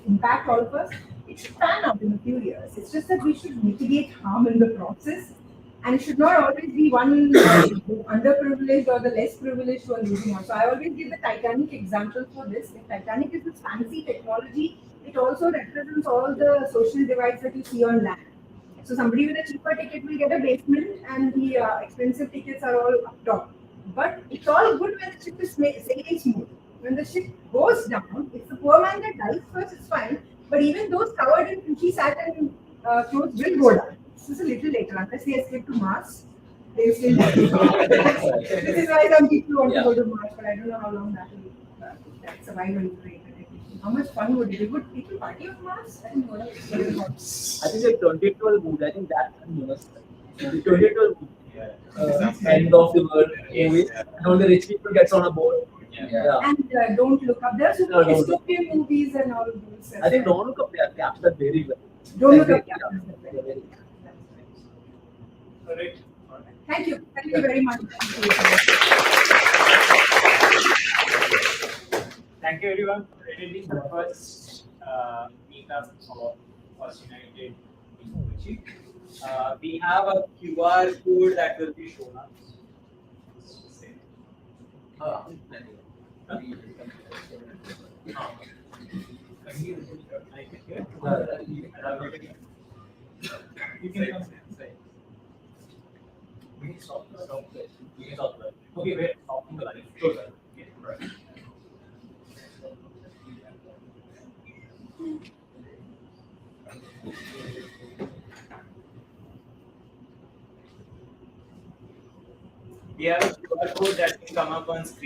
Speaker 5: impact all of us. It should pan out in a few years. It's just that we should mitigate harm in the process. And it should not always be one underprivileged or the less privileged who are losing out. So I always give the Titanic example for this. If Titanic is this fancy technology, it also represents all the social divides that you see on land. So somebody with a cheaper ticket will get a basement, and the expensive tickets are all up top. But it's all good when the ship is sailing smooth. When the ship goes down, it's the poor man that dies first, it's fine. But even those covered in Gucci satin clothes will go down. This is a little later, unless they escape to Mars. They will still die. This is why some people want to go to Mars, but I don't know how long that will survival rate. How much fun would it be? Would people party on Mars? I don't know.
Speaker 3: I think the 2012 movie, I think that was the 2012 end of the world movie, and all the rich people gets on a boat. Yeah.
Speaker 5: And Don't Look Up. There are so many dystopian movies and all those.
Speaker 3: I think Don't Look Up, they are captured very well.
Speaker 5: Don't Look Up.
Speaker 3: Yeah, they're very well.
Speaker 1: Correct.
Speaker 5: Thank you. Thank you very much.
Speaker 1: Thank you everyone for attending the first meetup for KochiFOSS United in Kochi. We have a QR code that will be shown up. You can come inside. We can stop. We can stop. Okay, wait. Stopping the live. Sure. Yeah, right. We have a QR code that will come up on screen.